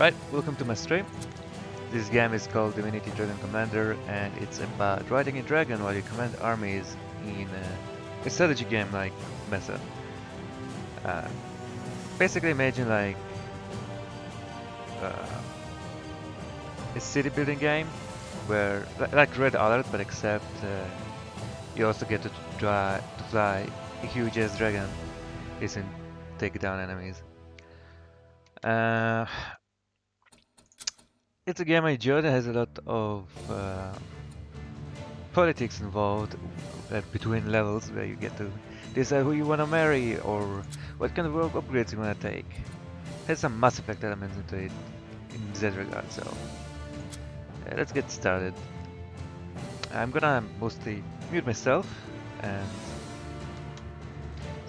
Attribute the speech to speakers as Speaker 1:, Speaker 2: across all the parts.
Speaker 1: Right, welcome to my stream. This game is called Divinity Dragon Commander, and it's about riding a dragon while you command armies in a strategy game like method. Basically imagine like a city building game where like Red Alert, but except you also get to fly a huge ass dragon and take down enemies. It's a game I enjoy that has a lot of politics involved between levels, where you get to decide who you want to marry or what kind of world upgrades you want to take. Has some Mass Effect elements into it in that regard, so let's get started. I'm gonna mostly mute myself and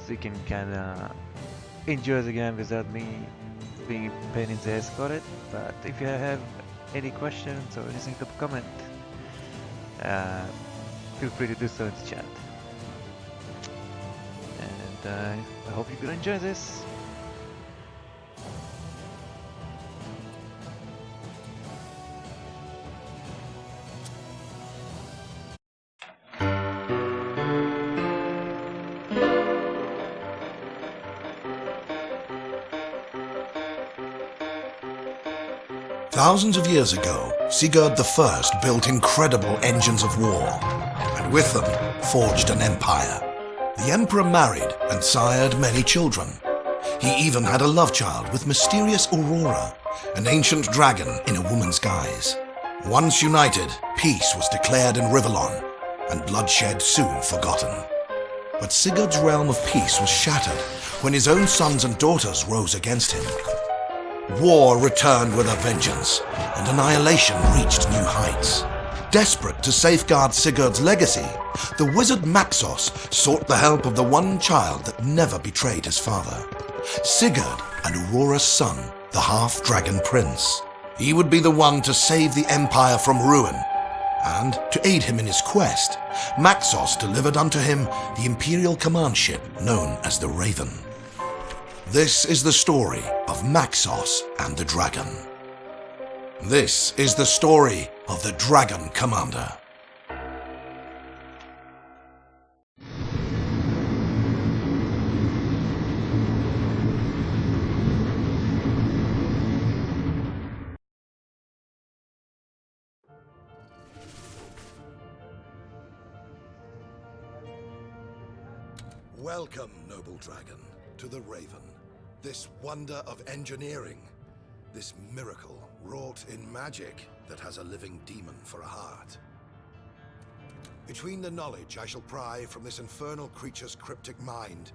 Speaker 1: so you can kinda enjoy the game without me being a pain in the ass about it. But if you have any questions or anything to comment, feel free to do so in the chat. And I hope you can enjoy this.
Speaker 2: Thousands of years ago, Sigurd I built incredible engines of war, and with them forged an empire. The emperor married and sired many children. He even had a love child with mysterious Aurora, an ancient dragon in a woman's guise. Once united, peace was declared in Rivellon, and bloodshed soon forgotten. But Sigurd's realm of peace was shattered when his own sons and daughters rose against him. War returned with a vengeance, and annihilation reached new heights. Desperate to safeguard Sigurd's legacy, the wizard Maxos sought the help of the one child that never betrayed his father, Sigurd and Aurora's son, the half-dragon prince. He would be the one to save the empire from ruin, and to aid him in his quest, Maxos delivered unto him the imperial command ship known as the Raven. This is the story of Maxos and the Dragon. This is the story of the Dragon Commander.
Speaker 3: Welcome, noble dragon, to the Raven. This wonder of engineering, this miracle wrought in magic that has a living demon for a heart. Between the knowledge I shall pry from this infernal creature's cryptic mind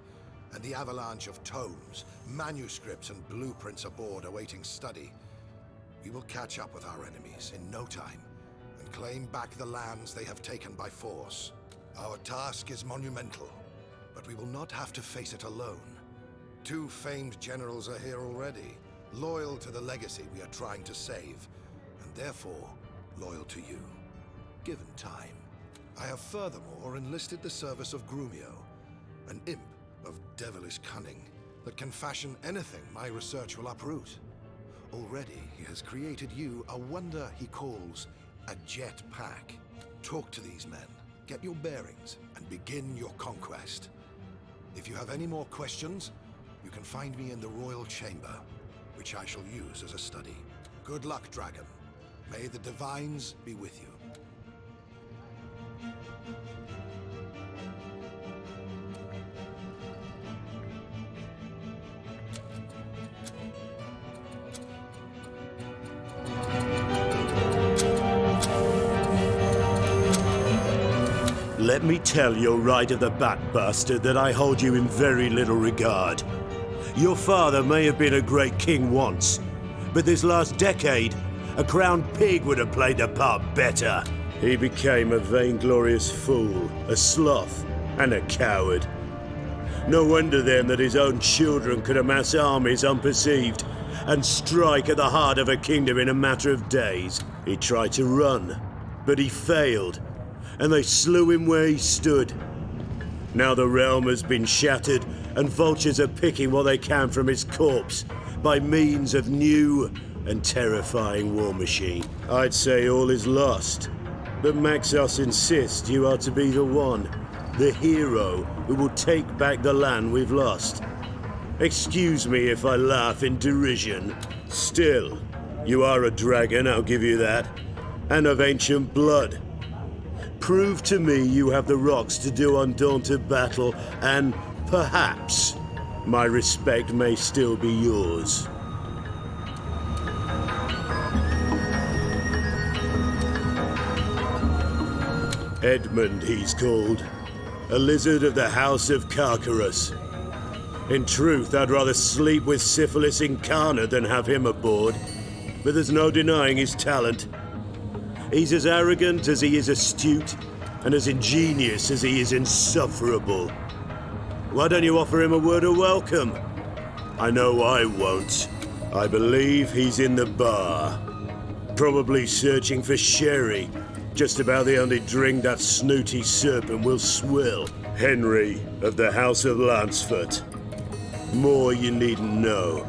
Speaker 3: and the avalanche of tomes, manuscripts and blueprints aboard awaiting study, we will catch up with our enemies in no time and claim back the lands they have taken by force. Our task is monumental, but we will not have to face it alone. Two famed generals are here already, loyal to the legacy we are trying to save, and therefore loyal to you, given time. I have furthermore enlisted the service of Grumio, an imp of devilish cunning that can fashion anything my research will uproot. Already he has created you a wonder he calls a jet pack. Talk to these men, get your bearings, and begin your conquest. If you have any more questions, you can find me in the Royal Chamber, which I shall use as a study. Good luck, Dragon. May the Divines be with you.
Speaker 4: Let me tell your right-of-the-back bastard that I hold you in very little regard. Your father may have been a great king once, but this last decade, a crowned pig would have played the part better. He became a vainglorious fool, a sloth, and a coward. No wonder then that his own children could amass armies unperceived and strike at the heart of a kingdom in a matter of days. He tried to run, but he failed, and they slew him where he stood. Now the realm has been shattered, and vultures are picking what they can from his corpse by means of new, and terrifying war machine. I'd say all is lost. But Maxos insists you are to be the one, the hero who will take back the land we've lost. Excuse me if I laugh in derision. Still, you are a dragon, I'll give you that, and of ancient blood. Prove to me you have the rocks to do undaunted battle, and perhaps my respect may still be yours. Edmund, he's called. A lizard of the House of Carcarus. In truth, I'd rather sleep with Syphilis incarnate than have him aboard. But there's no denying his talent. He's as arrogant as he is astute, and as ingenious as he is insufferable. Why don't you offer him a word of welcome? I know I won't. I believe he's in the bar. Probably searching for sherry. Just about the only drink that snooty serpent will swill. Henry of the House of Lancefort. More you needn't know.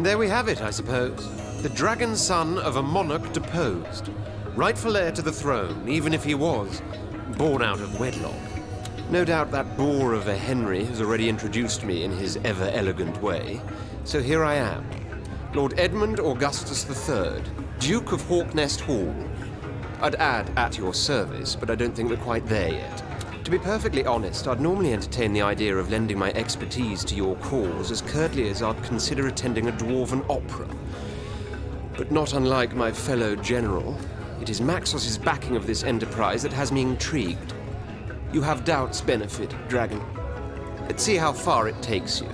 Speaker 5: There we have it, I suppose. The dragon son of a monarch deposed. Rightful heir to the throne, even if he was born out of wedlock. No doubt that boar of a Henry has already introduced me in his ever-elegant way. So here I am, Lord Edmund Augustus III, Duke of Hawknest Hall. I'd add at your service, but I don't think we're quite there yet. To be perfectly honest, I'd normally entertain the idea of lending my expertise to your cause as curtly as I'd consider attending a dwarven opera. But not unlike my fellow general, it is Maxos's backing of this enterprise that has me intrigued. You have doubt's benefit, Dragon. Let's see how far it takes you.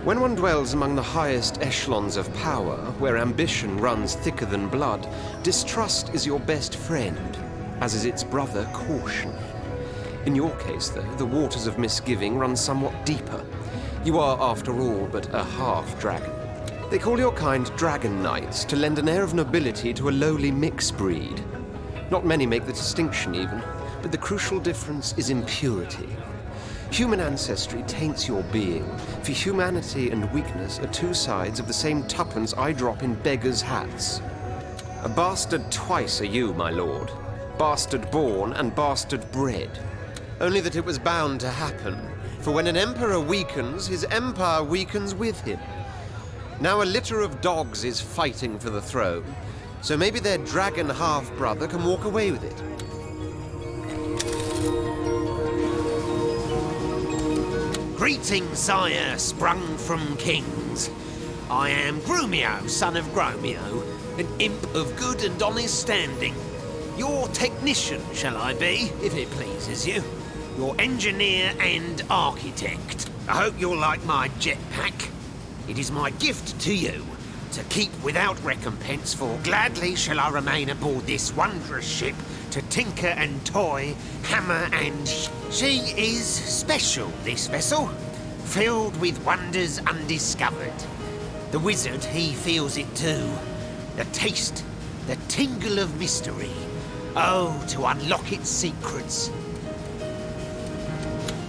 Speaker 5: When one dwells among the highest echelons of power, where ambition runs thicker than blood, distrust is your best friend, as is its brother, caution. In your case, though, the waters of misgiving run somewhat deeper. You are, after all, but a half-dragon. They call your kind dragon knights to lend an air of nobility to a lowly mixed breed. Not many make the distinction, even. But the crucial difference is impurity. Human ancestry taints your being, for humanity and weakness are two sides of the same tuppence I drop in beggars' hats. A bastard twice are you, my lord. Bastard born and bastard bred. Only that it was bound to happen, for when an emperor weakens, his empire weakens with him. Now a litter of dogs is fighting for the throne, so maybe their dragon half-brother can walk away with it.
Speaker 6: Greetings, sire, sprung from kings. I am Grumio, son of Gromio, an imp of good and honest standing. Your technician, shall I be, if it pleases you. Your engineer and architect. I hope you'll like my jetpack. It is my gift to you, to keep without recompense, for gladly shall I remain aboard this wondrous ship to tinker and toy, hammer and She is special, this vessel, filled with wonders undiscovered. The wizard, he feels it too. The taste, the tingle of mystery. Oh, to unlock its secrets.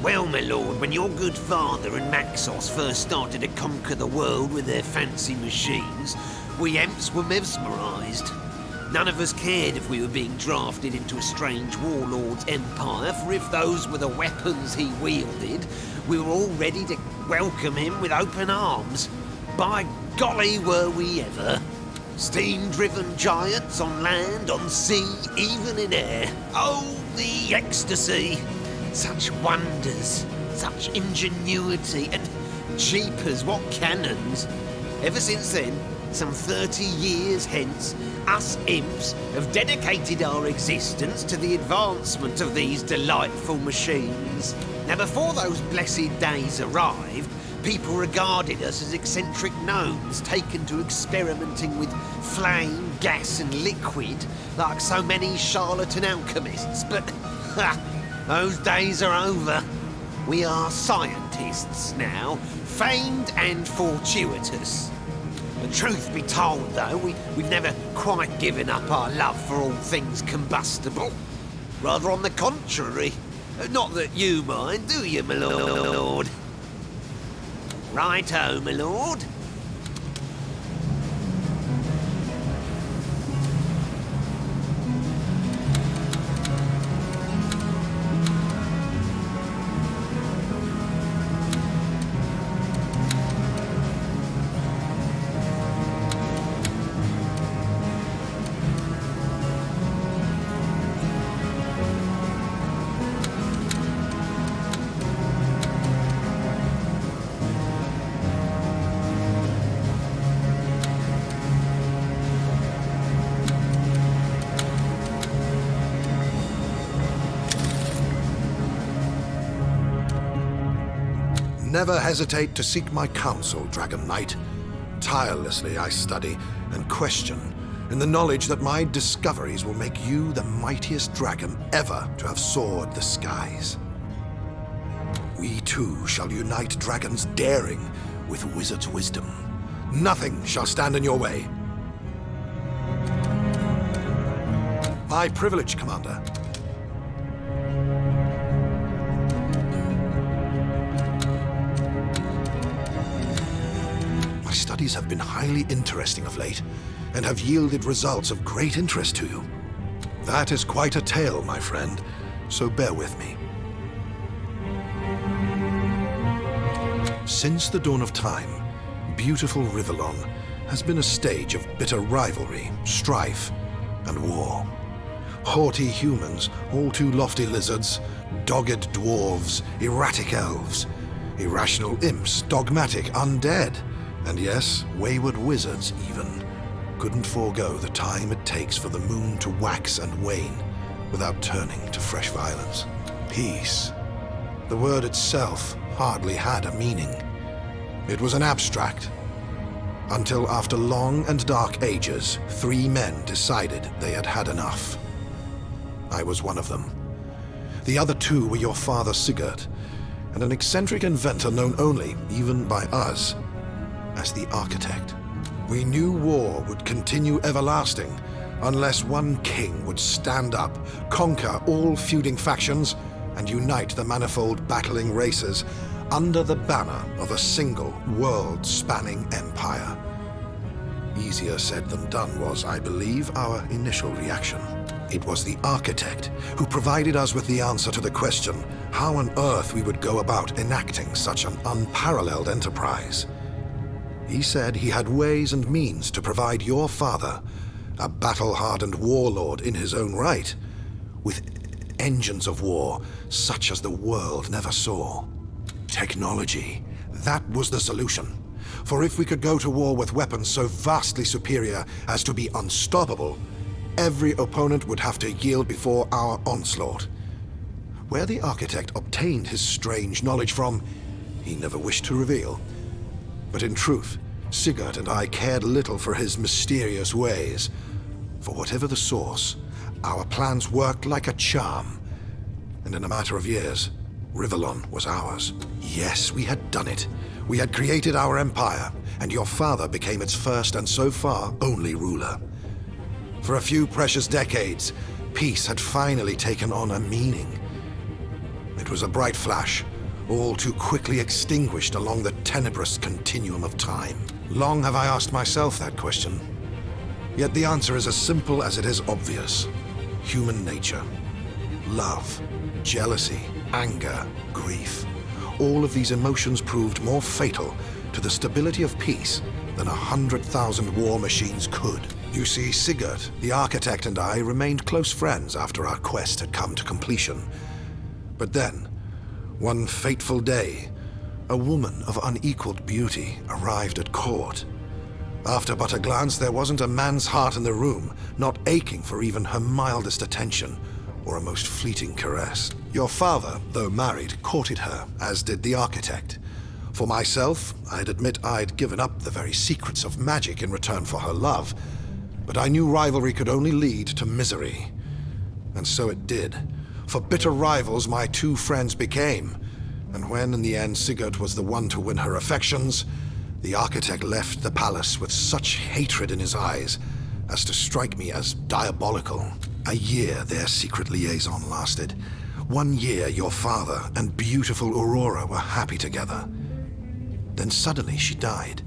Speaker 6: Well, my lord, when your good father and Maxos first started to conquer the world with their fancy machines, we Emps were mesmerised. None of us cared if we were being drafted into a strange warlord's empire, for if those were the weapons he wielded, we were all ready to welcome him with open arms. By golly, were we ever. Steam-driven giants on land, on sea, even in air. Oh, the ecstasy! Such wonders, such ingenuity, and jeepers, what cannons! Ever since then, some 30 years hence, us imps have dedicated our existence to the advancement of these delightful machines. Now, before those blessed days arrived, people regarded us as eccentric gnomes taken to experimenting with flame, gas and liquid like so many charlatan alchemists, but those days are over. We are scientists now, famed and fortuitous. The truth be told, though, we've never quite given up our love for all things combustible. Rather on the contrary. Not that you mind, do you, my lord? Righto, my lord.
Speaker 3: Never hesitate to seek my counsel, Dragon Knight. Tirelessly I study and question in the knowledge that my discoveries will make you the mightiest dragon ever to have soared the skies. We too shall unite dragons' daring with wizards' wisdom. Nothing shall stand in your way. My privilege, Commander. My studies have been highly interesting of late, and have yielded results of great interest to you. That is quite a tale, my friend, so bear with me. Since the dawn of time, beautiful Rivellon has been a stage of bitter rivalry, strife, and war. Haughty humans, all too lofty lizards, dogged dwarves, erratic elves, irrational imps, dogmatic undead, and yes, wayward wizards even, couldn't forego the time it takes for the moon to wax and wane without turning to fresh violence. Peace. The word itself hardly had a meaning. It was an abstract. Until after long and dark ages, 3 men decided they had had enough. I was one of them. The other 2 were your father Sigurd, and an eccentric inventor known only, even by us, as the Architect. We knew war would continue everlasting unless one king would stand up, conquer all feuding factions, and unite the manifold battling races under the banner of a single world-spanning empire. Easier said than done was, I believe, our initial reaction. It was the Architect who provided us with the answer to the question how on earth we would go about enacting such an unparalleled enterprise. He said he had ways and means to provide your father, a battle-hardened warlord in his own right, with engines of war such as the world never saw. Technology, that was the solution. For if we could go to war with weapons so vastly superior as to be unstoppable, every opponent would have to yield before our onslaught. Where the Architect obtained his strange knowledge from, he never wished to reveal. But in truth, Sigurd and I cared little for his mysterious ways. For whatever the source, our plans worked like a charm. And in a matter of years, Rivellon was ours. Yes, we had done it. We had created our empire, and your father became its first and so far only ruler. For a few precious decades, peace had finally taken on a meaning. It was a bright flash, all too quickly extinguished along the tenebrous continuum of time. Long have I asked myself that question. Yet the answer is as simple as it is obvious. Human nature. Love, jealousy, anger, grief. All of these emotions proved more fatal to the stability of peace than 100,000 war machines could. You see, Sigurd, the Architect, and I remained close friends after our quest had come to completion. But then, one fateful day, a woman of unequaled beauty arrived at court. After but a glance, there wasn't a man's heart in the room, not aching for even her mildest attention or a most fleeting caress. Your father, though married, courted her, as did the Architect. For myself, I'd admit I'd given up the very secrets of magic in return for her love, but I knew rivalry could only lead to misery. And so it did. For bitter rivals my 2 friends became, and when in the end Sigurd was the one to win her affections, the Architect left the palace with such hatred in his eyes as to strike me as diabolical. A year their secret liaison lasted. 1 year your father and beautiful Aurora were happy together. Then suddenly she died.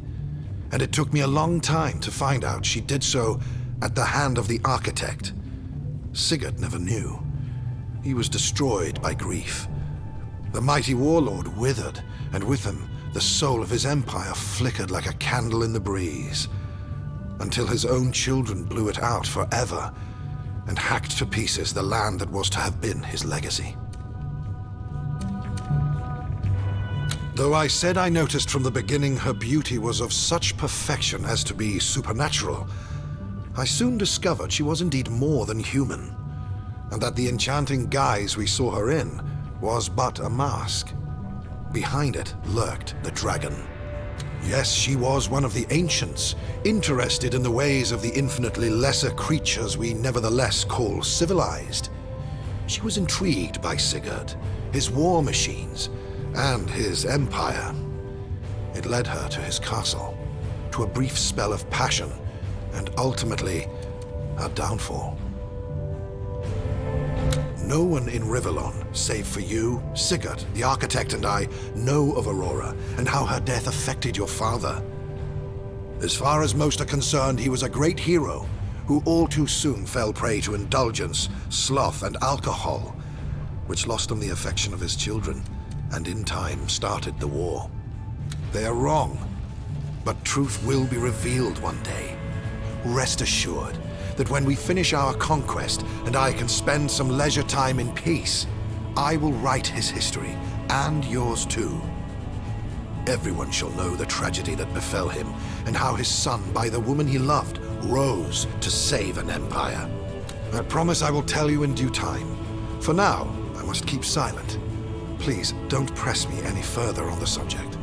Speaker 3: And it took me a long time to find out she did so at the hand of the architect. Sigurd never knew. He was destroyed by grief. The mighty warlord withered, and with him, the soul of his empire flickered like a candle in the breeze, until his own children blew it out forever and hacked to pieces the land that was to have been his legacy. Though I said I noticed from the beginning her beauty was of such perfection as to be supernatural, I soon discovered she was indeed more than human, and that the enchanting guise we saw her in was but a mask. Behind it lurked the dragon. Yes, she was one of the ancients, interested in the ways of the infinitely lesser creatures we nevertheless call civilized. She was intrigued by Sigurd, his war machines, and his empire. It led her to his castle, to a brief spell of passion, and ultimately, her downfall. No one in Rivellon, save for you, Sigurd, the architect, and I, know of Aurora and how her death affected your father. As far as most are concerned, he was a great hero who all too soon fell prey to indulgence, sloth, and alcohol, which lost him the affection of his children, and in time started the war. They are wrong, but truth will be revealed one day. Rest assured that when we finish our conquest and I can spend some leisure time in peace, I will write his history, and yours too. Everyone shall know the tragedy that befell him, and how his son, by the woman he loved, rose to save an empire. I promise I will tell you in due time. For now, I must keep silent. Please, don't press me any further on the subject.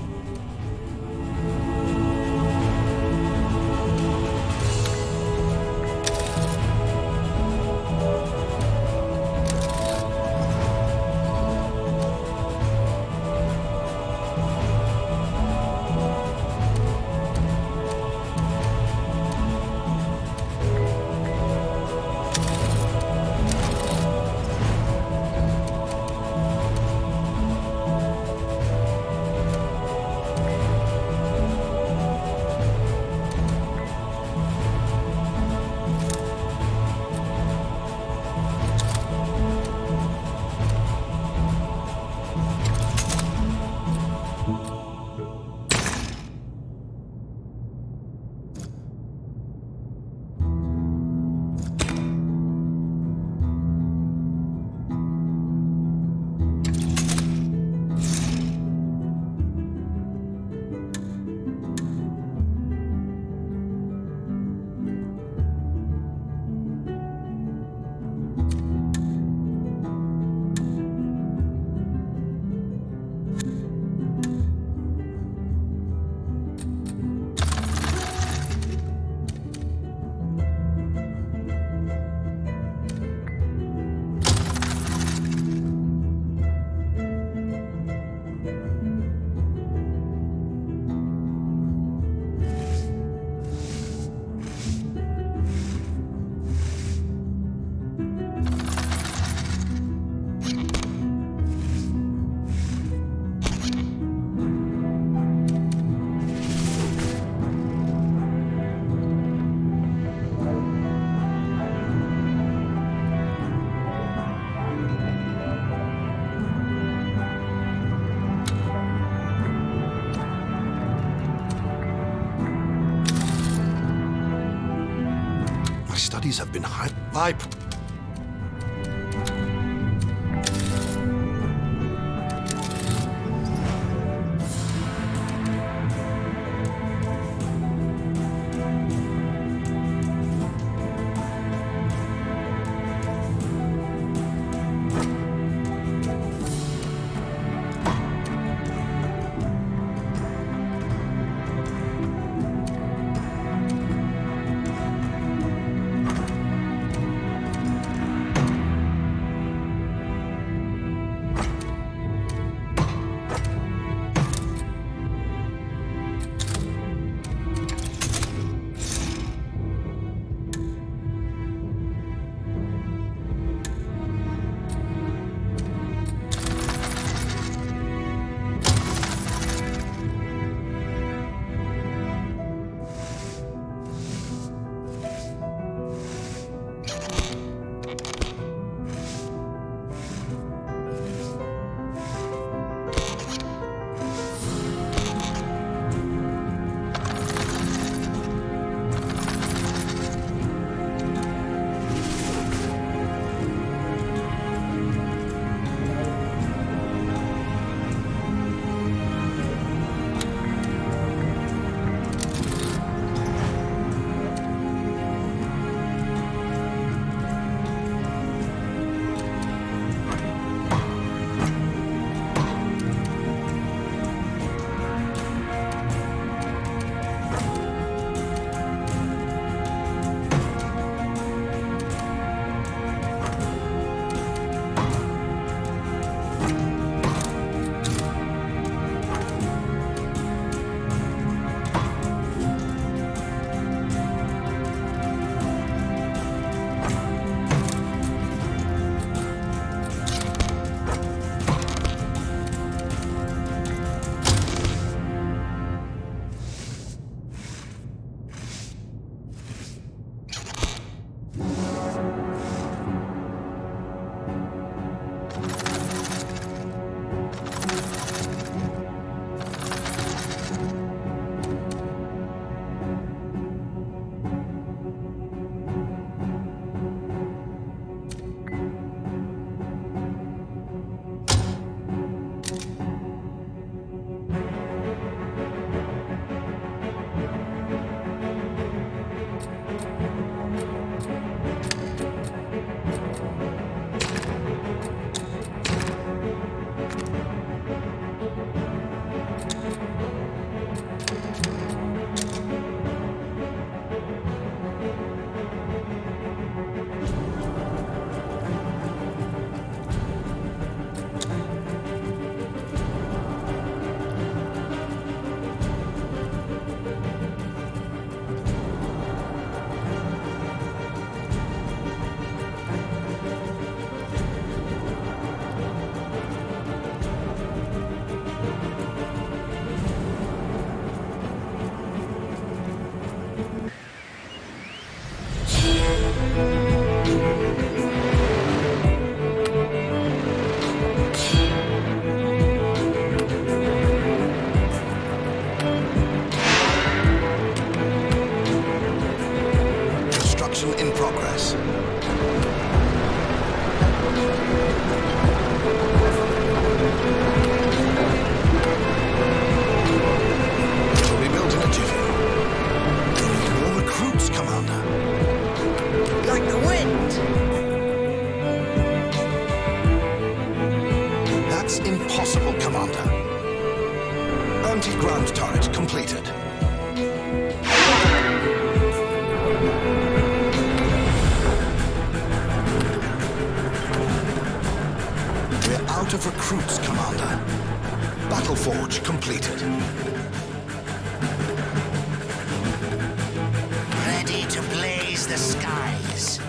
Speaker 3: Studies have been my
Speaker 2: It'll be built in a jiffy. We need more recruits, Commander.
Speaker 7: Like the wind.
Speaker 2: That's impossible, Commander. Anti-ground turret completed. We're out of recruits, Commander. Battle forge completed.
Speaker 7: Ready to blaze the skies.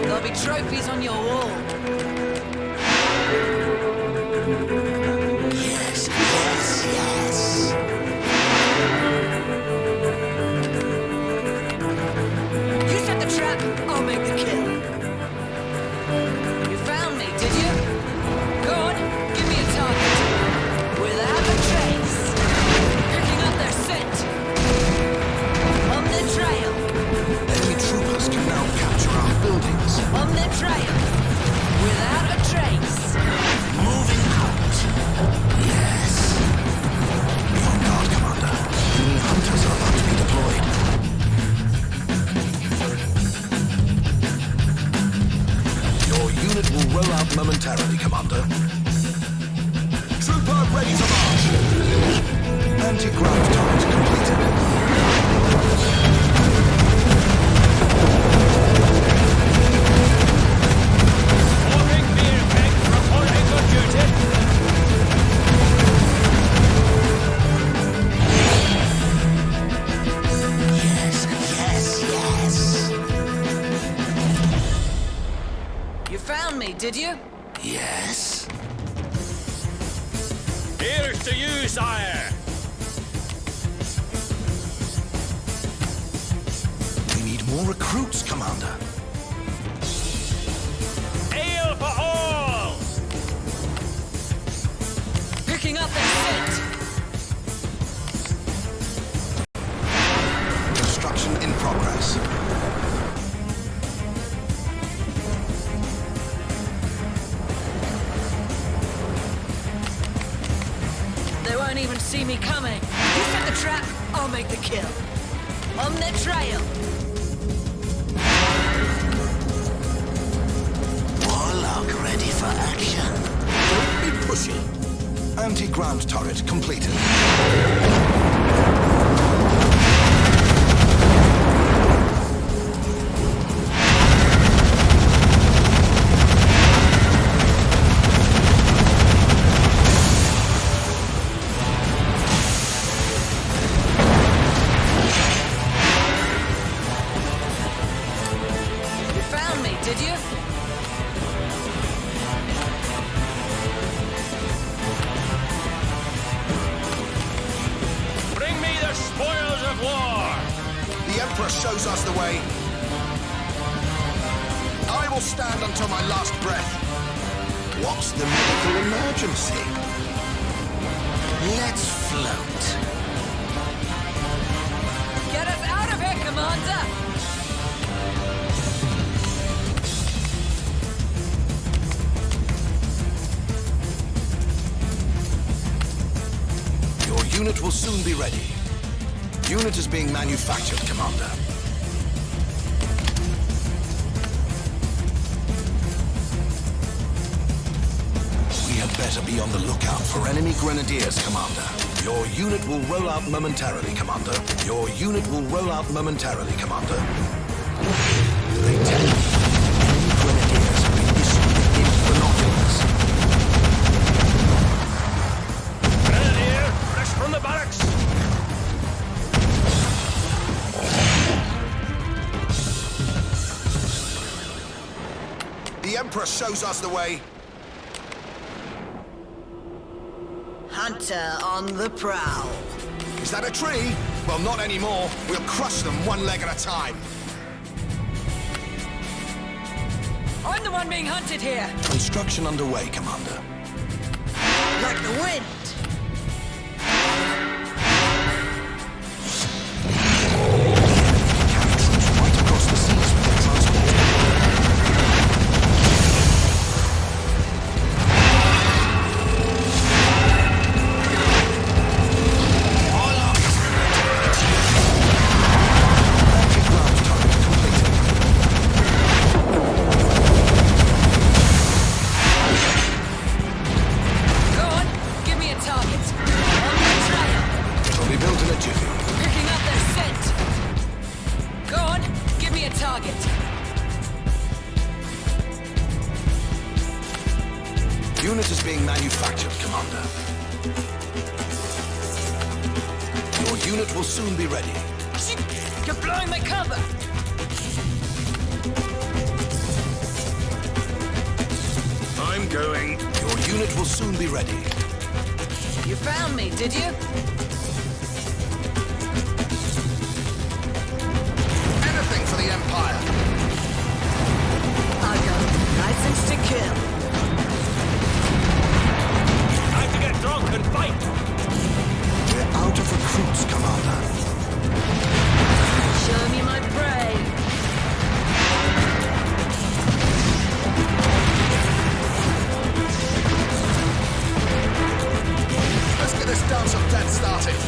Speaker 7: There'll be trophies on your wall. Yes, yes, yes. You set the trap, I'll make the kill. You found me, did you? Go on, give me a target. Without a trace. Picking up their scent. On the trail.
Speaker 2: Enemy troopers can now capture our buildings.
Speaker 7: On the trail. Without a trace.
Speaker 2: Moving out. Yes. Be on guard, Commander. Enemy hunters are about to be deployed. Your unit will roll out momentarily, Commander. Trooper ready to march. Anti-ground turret completed.
Speaker 7: Yes, yes, yes. You found me, did you?
Speaker 2: Yes.
Speaker 8: Here's to you, sire!
Speaker 2: We need more recruits, Commander.
Speaker 8: Ale for all!
Speaker 7: Picking up their scent.
Speaker 2: Construction in progress.
Speaker 7: They won't even see me coming. You set the trap, I'll make the kill. On the trail. Warlock ready for action.
Speaker 2: Don't be pushy. Anti-ground turret completed.
Speaker 7: You found me, did you?
Speaker 8: Bring me the spoils of war!
Speaker 2: The Emperor shows us the way. I will stand until my last breath. What's the medical emergency?
Speaker 7: Let's float. Get us out of here, Commander!
Speaker 2: Your unit will soon be ready. Unit is being manufactured, Commander. We had better be on the lookout for enemy grenadiers, Commander. Your unit will roll out momentarily, Commander. Your unit will roll out momentarily, Commander. They tell me enemy grenadiers have been issued in binoculars.
Speaker 8: Grenadier, fresh from the barracks!
Speaker 2: The Emperor shows us the way.
Speaker 7: Hunter on the prowl.
Speaker 2: Is that a tree? Well, not anymore. We'll crush them one leg at a time.
Speaker 7: I'm the one being hunted here.
Speaker 2: Construction underway, Commander.
Speaker 7: Like the wind.
Speaker 2: Right across the seas with their transport.
Speaker 7: Go on, give me a target. On the trail.
Speaker 2: It'll be built in a jiffy.
Speaker 7: Picking up their scent. Go on, give me a target.
Speaker 2: Unit is being manufactured, Commander. Your unit will soon be ready.
Speaker 7: You're blowing my cover.
Speaker 2: I'm going. Your unit will soon be ready.
Speaker 7: You found me, did you?
Speaker 2: Anything for the Empire.
Speaker 7: I got license to kill.
Speaker 8: Time to get drunk and fight!
Speaker 2: We're out of recruits, Commander.
Speaker 7: Show me my prey.
Speaker 2: Let's get this dance of death started.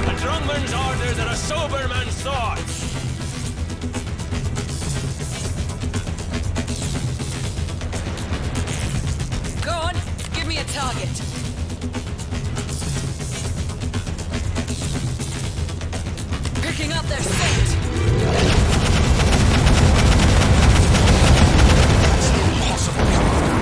Speaker 8: A drunk man's orders are a sober man's thoughts!
Speaker 7: Go on, give me a target. Picking up their scent.
Speaker 2: That's impossible, Commander.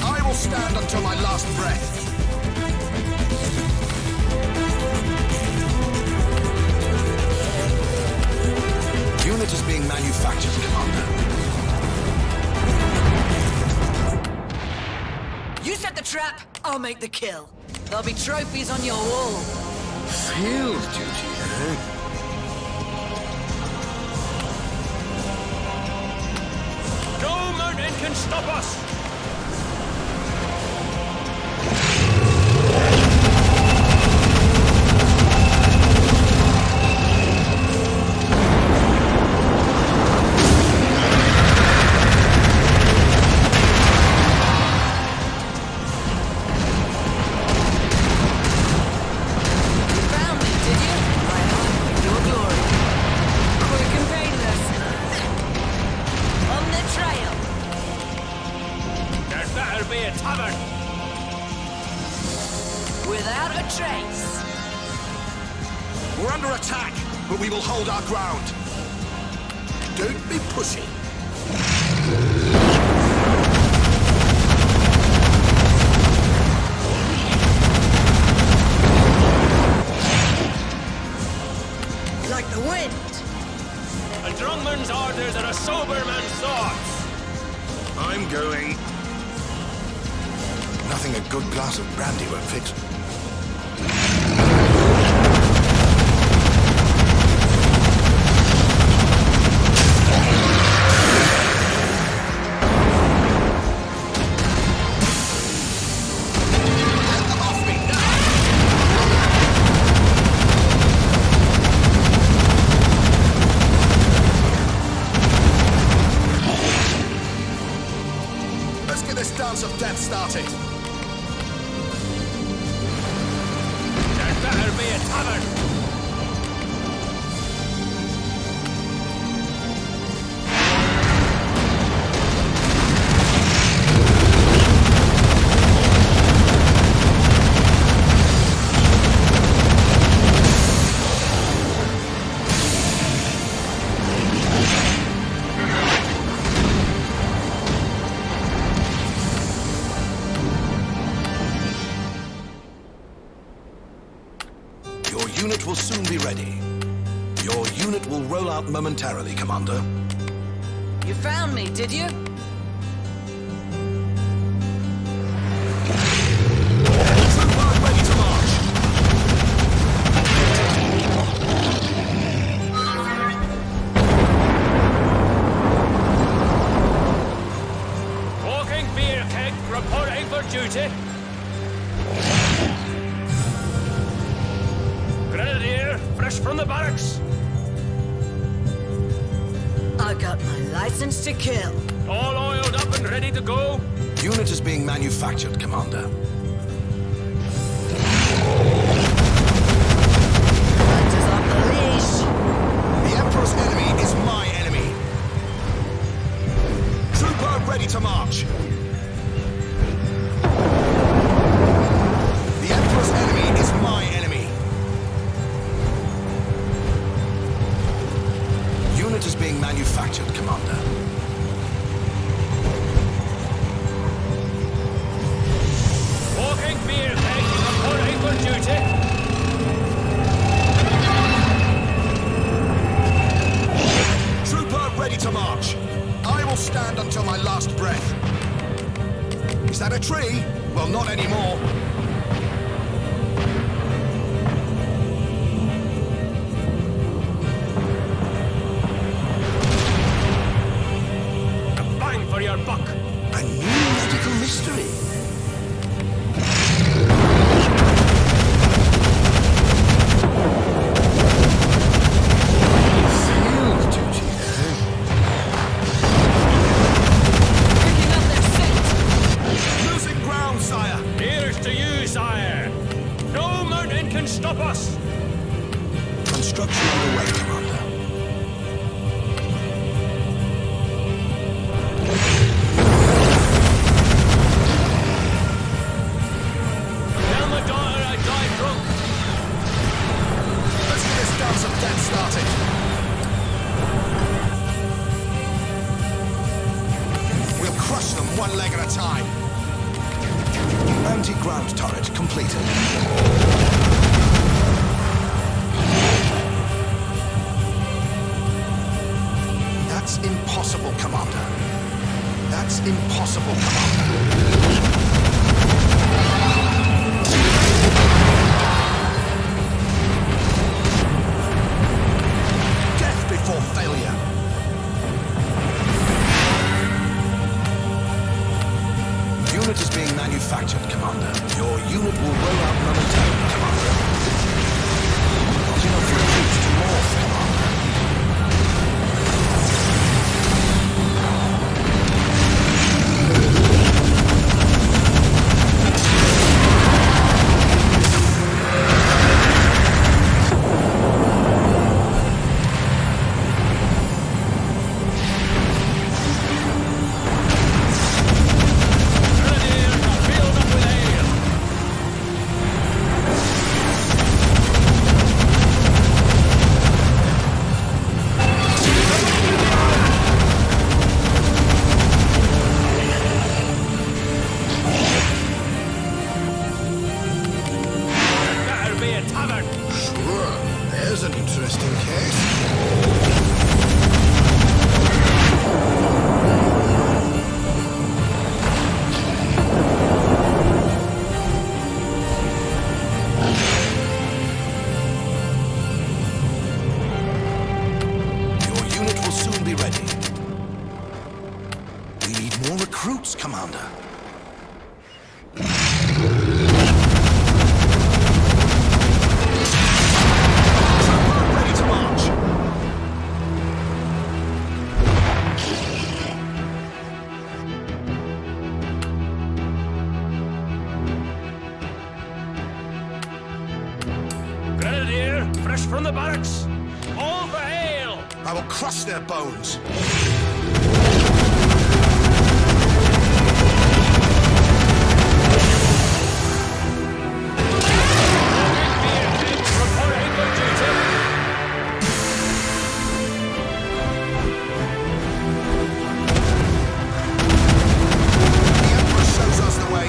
Speaker 2: I will stand until my last breath. Unit is being manufactured, Commander.
Speaker 7: You set the trap, I'll make the kill. There'll be trophies on your wall.
Speaker 2: Field duty, eh?
Speaker 8: No mountain can stop us!
Speaker 7: You found me, did you? I hunt your glory. Quick and painless. On the trail.
Speaker 8: There'd better be a tavern!
Speaker 7: Without a trace.
Speaker 2: We're under attack, but we will hold our ground. Don't be pushy.
Speaker 7: Like the wind.
Speaker 8: A drunk man's orders are a sober man's thoughts!
Speaker 2: I'm going. Nothing a good glass of brandy won't fix. Get them off me now! Let's get this dance of death started.
Speaker 8: There'd better be a tavern!
Speaker 2: unit will soon be ready. Your unit will roll out momentarily, Commander.
Speaker 7: You found me, did you?
Speaker 2: Troopers ready to march.
Speaker 8: Walking beer keg, reporting for duty. Grenadier, fresh from the barracks.
Speaker 7: I got my license to kill.
Speaker 8: All oiled up and ready to go.
Speaker 2: Unit is being manufactured, Commander.
Speaker 7: Hunt is off the leash.
Speaker 2: The Emperor's enemy is my enemy. Trooper ready to march. The Emperor's enemy is my enemy. Unit is being manufactured, Commander.
Speaker 8: Walking beer keg, reporting for duty.
Speaker 2: Trooper ready to march. I will stand until my last breath. Is that a tree? Well, not anymore.
Speaker 8: A bang for your buck.
Speaker 2: A new medical mystery. Field duty, eh?
Speaker 7: Picking up their scent.
Speaker 2: Losing ground, sire.
Speaker 8: Here's to you, sire. No mountain can stop us.
Speaker 2: Construction underway, Commander.
Speaker 8: Tell my daughter I died drunk.
Speaker 2: Let's get this dance of death started. We'll crush them one leg at a time. Anti-ground turret completed. That's impossible, Commander. That's impossible, Commander. Death before failure. Unit is being manufactured, Commander. Your unit will roll out momentarily, Commander. Not enough recruits to morph, Commander.
Speaker 8: Grenadier, filled up with ale. Better be a tavern.
Speaker 2: Sure, there's an interesting case. Your unit will soon be ready. We need more recruits, Commander. Ready to march.
Speaker 8: Grenadier, fresh from the barracks. All for ale.
Speaker 2: I will crush their bones.
Speaker 8: Beer keg, reporting for duty.
Speaker 2: The Emperor shows us the way.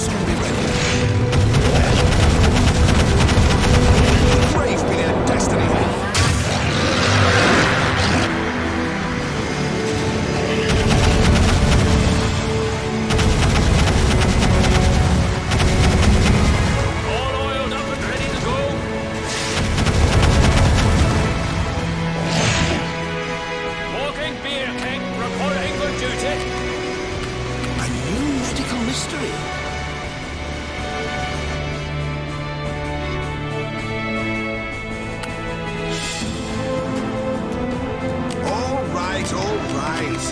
Speaker 2: soon be ready. Grave be their destiny.
Speaker 8: All oiled up and ready to go. Walking beer keg, reporting for duty.
Speaker 2: A new medical mystery. All right, all right.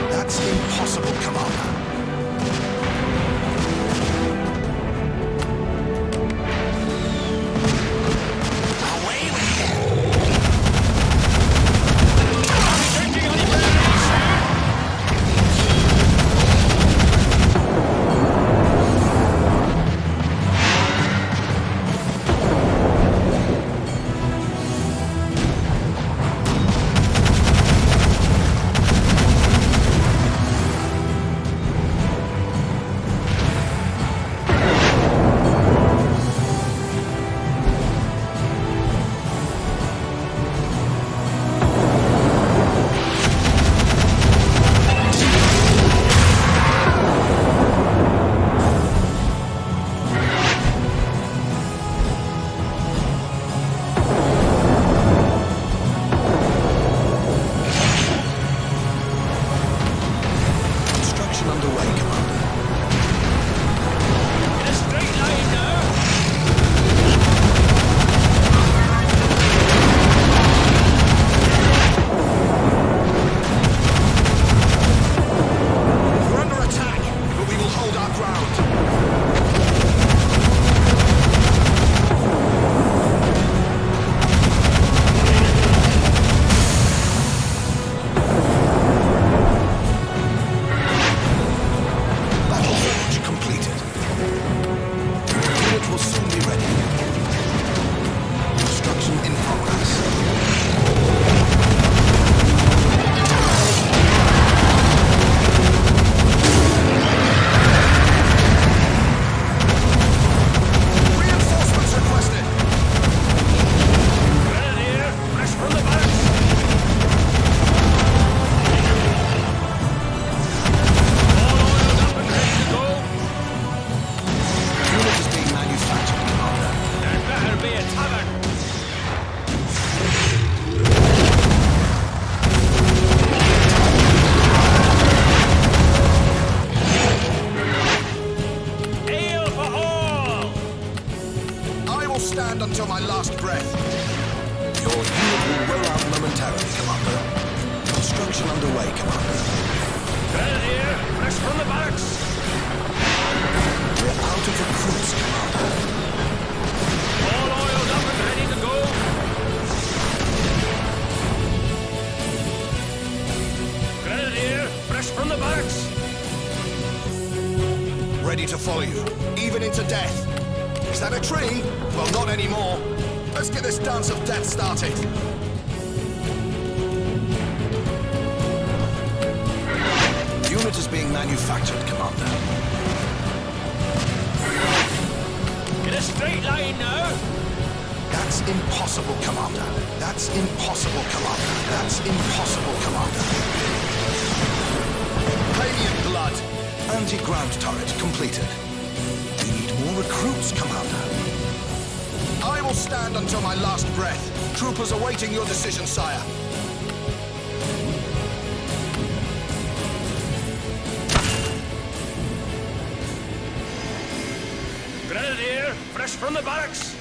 Speaker 2: That's impossible, Commander. Away with you! Construction underway, Commander.
Speaker 8: In a straight line now.
Speaker 2: We're under attack, but we will hold our ground. Battle forge completed. Unit will soon be ready. Construction in progress. Reinforcements requested.
Speaker 8: Grenadier, fresh from the barracks. All oiled up and ready to go.
Speaker 2: Unit is being manufactured, Commander.
Speaker 8: There better be a tavern. Ale for all.
Speaker 2: I will stand until my last breath. Your unit will roll out momentarily, Commander. Construction underway, Commander.
Speaker 8: Grenadier, fresh from the barracks.
Speaker 2: We're out of recruits, Commander.
Speaker 8: All oiled up and ready to go. Grenadier, fresh from the barracks.
Speaker 2: Ready to follow you, even into death. Is that a tree? Well, not anymore. Let's get this dance of death started. Unit is being manufactured, Commander.
Speaker 8: In a straight line now.
Speaker 2: That's impossible, Commander. That's impossible, Commander. That's impossible, Commander. Radiant blood. Anti-ground turret completed. We need more recruits, Commander. I will stand until my last breath. Troopers awaiting your decision, sire.
Speaker 8: Grenadier, fresh from the barracks.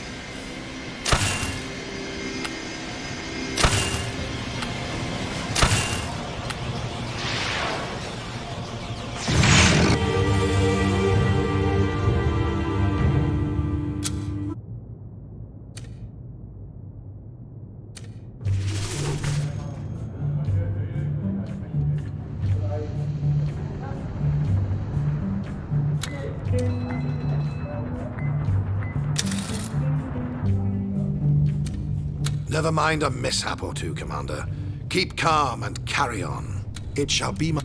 Speaker 3: Never mind a mishap or two, Commander. Keep calm and carry on. It shall be my...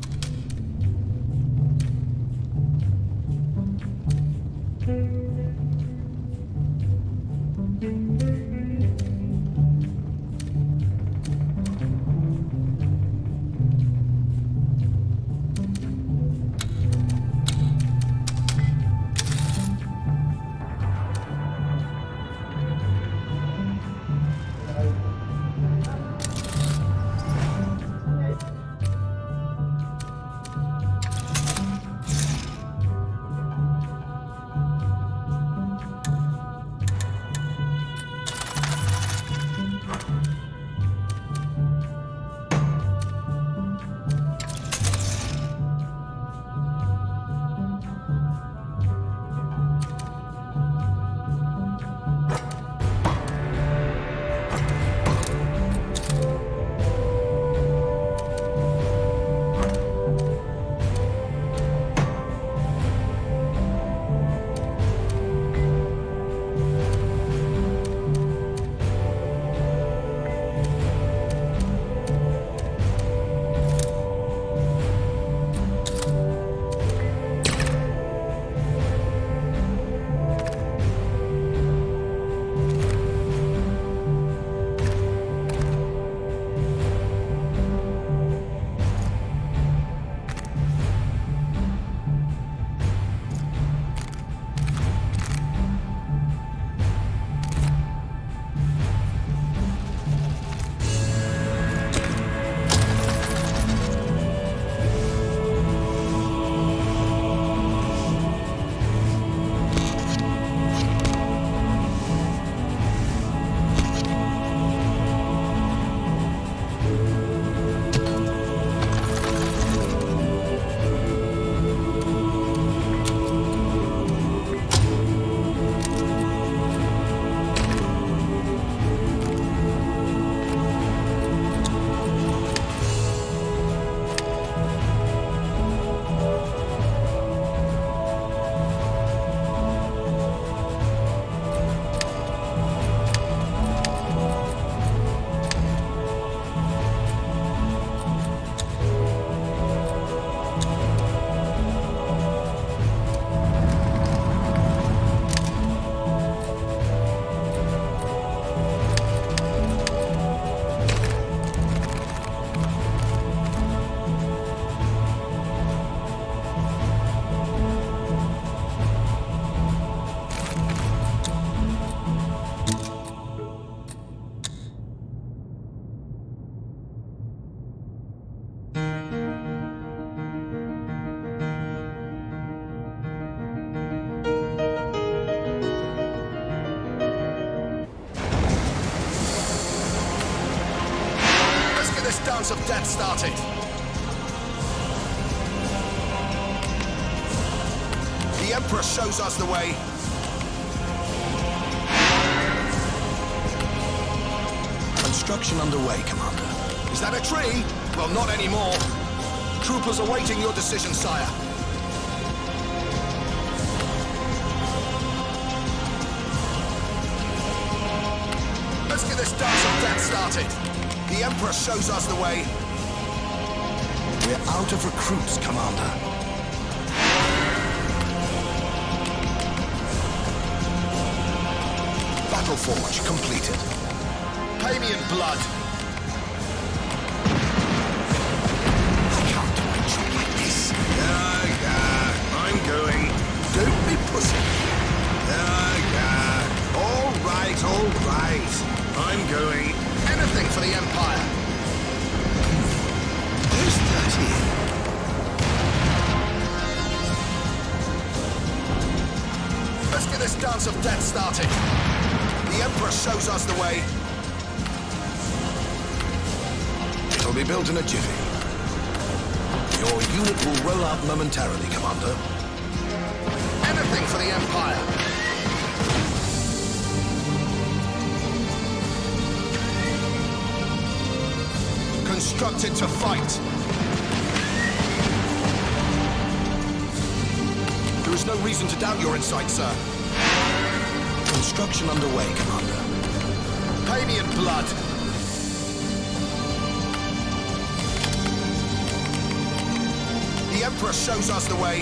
Speaker 3: Dance of death started. The Emperor shows us the way. Construction underway, Commander. Is that a tree? Well, not anymore. Troopers awaiting your decision, sire. Let's get this dance of death started. The Emperor shows us the way. We're out of recruits, Commander. Battle forge completed. Pay me in blood. I can't do a job like this. Yeah, I'm going. Don't be pussy. Yeah. All right. I'm going. Anything for the Empire. Who's that here? Let's get this dance of death started. The Emperor shows us the way. It'll be built in a jiffy. Your unit will roll out momentarily, Commander. Anything for the Empire. Constructed to fight. There is no reason to doubt your insight, sir. Construction underway, Commander. Albanian blood! The Emperor shows us the way.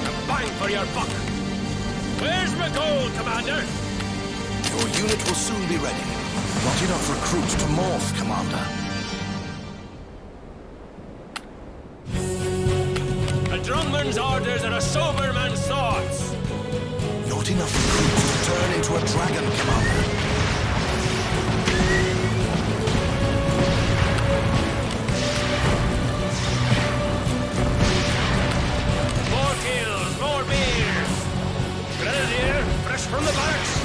Speaker 8: A bang for your buck! Where's my gold, Commander?
Speaker 3: Your unit will soon be ready. Not enough recruits to morph, Commander.
Speaker 8: A drummer's orders are a sober man's thoughts.
Speaker 3: Not enough recruits to turn into a dragon, Commander.
Speaker 8: More kills, more beers. Grenadier, fresh from the barracks.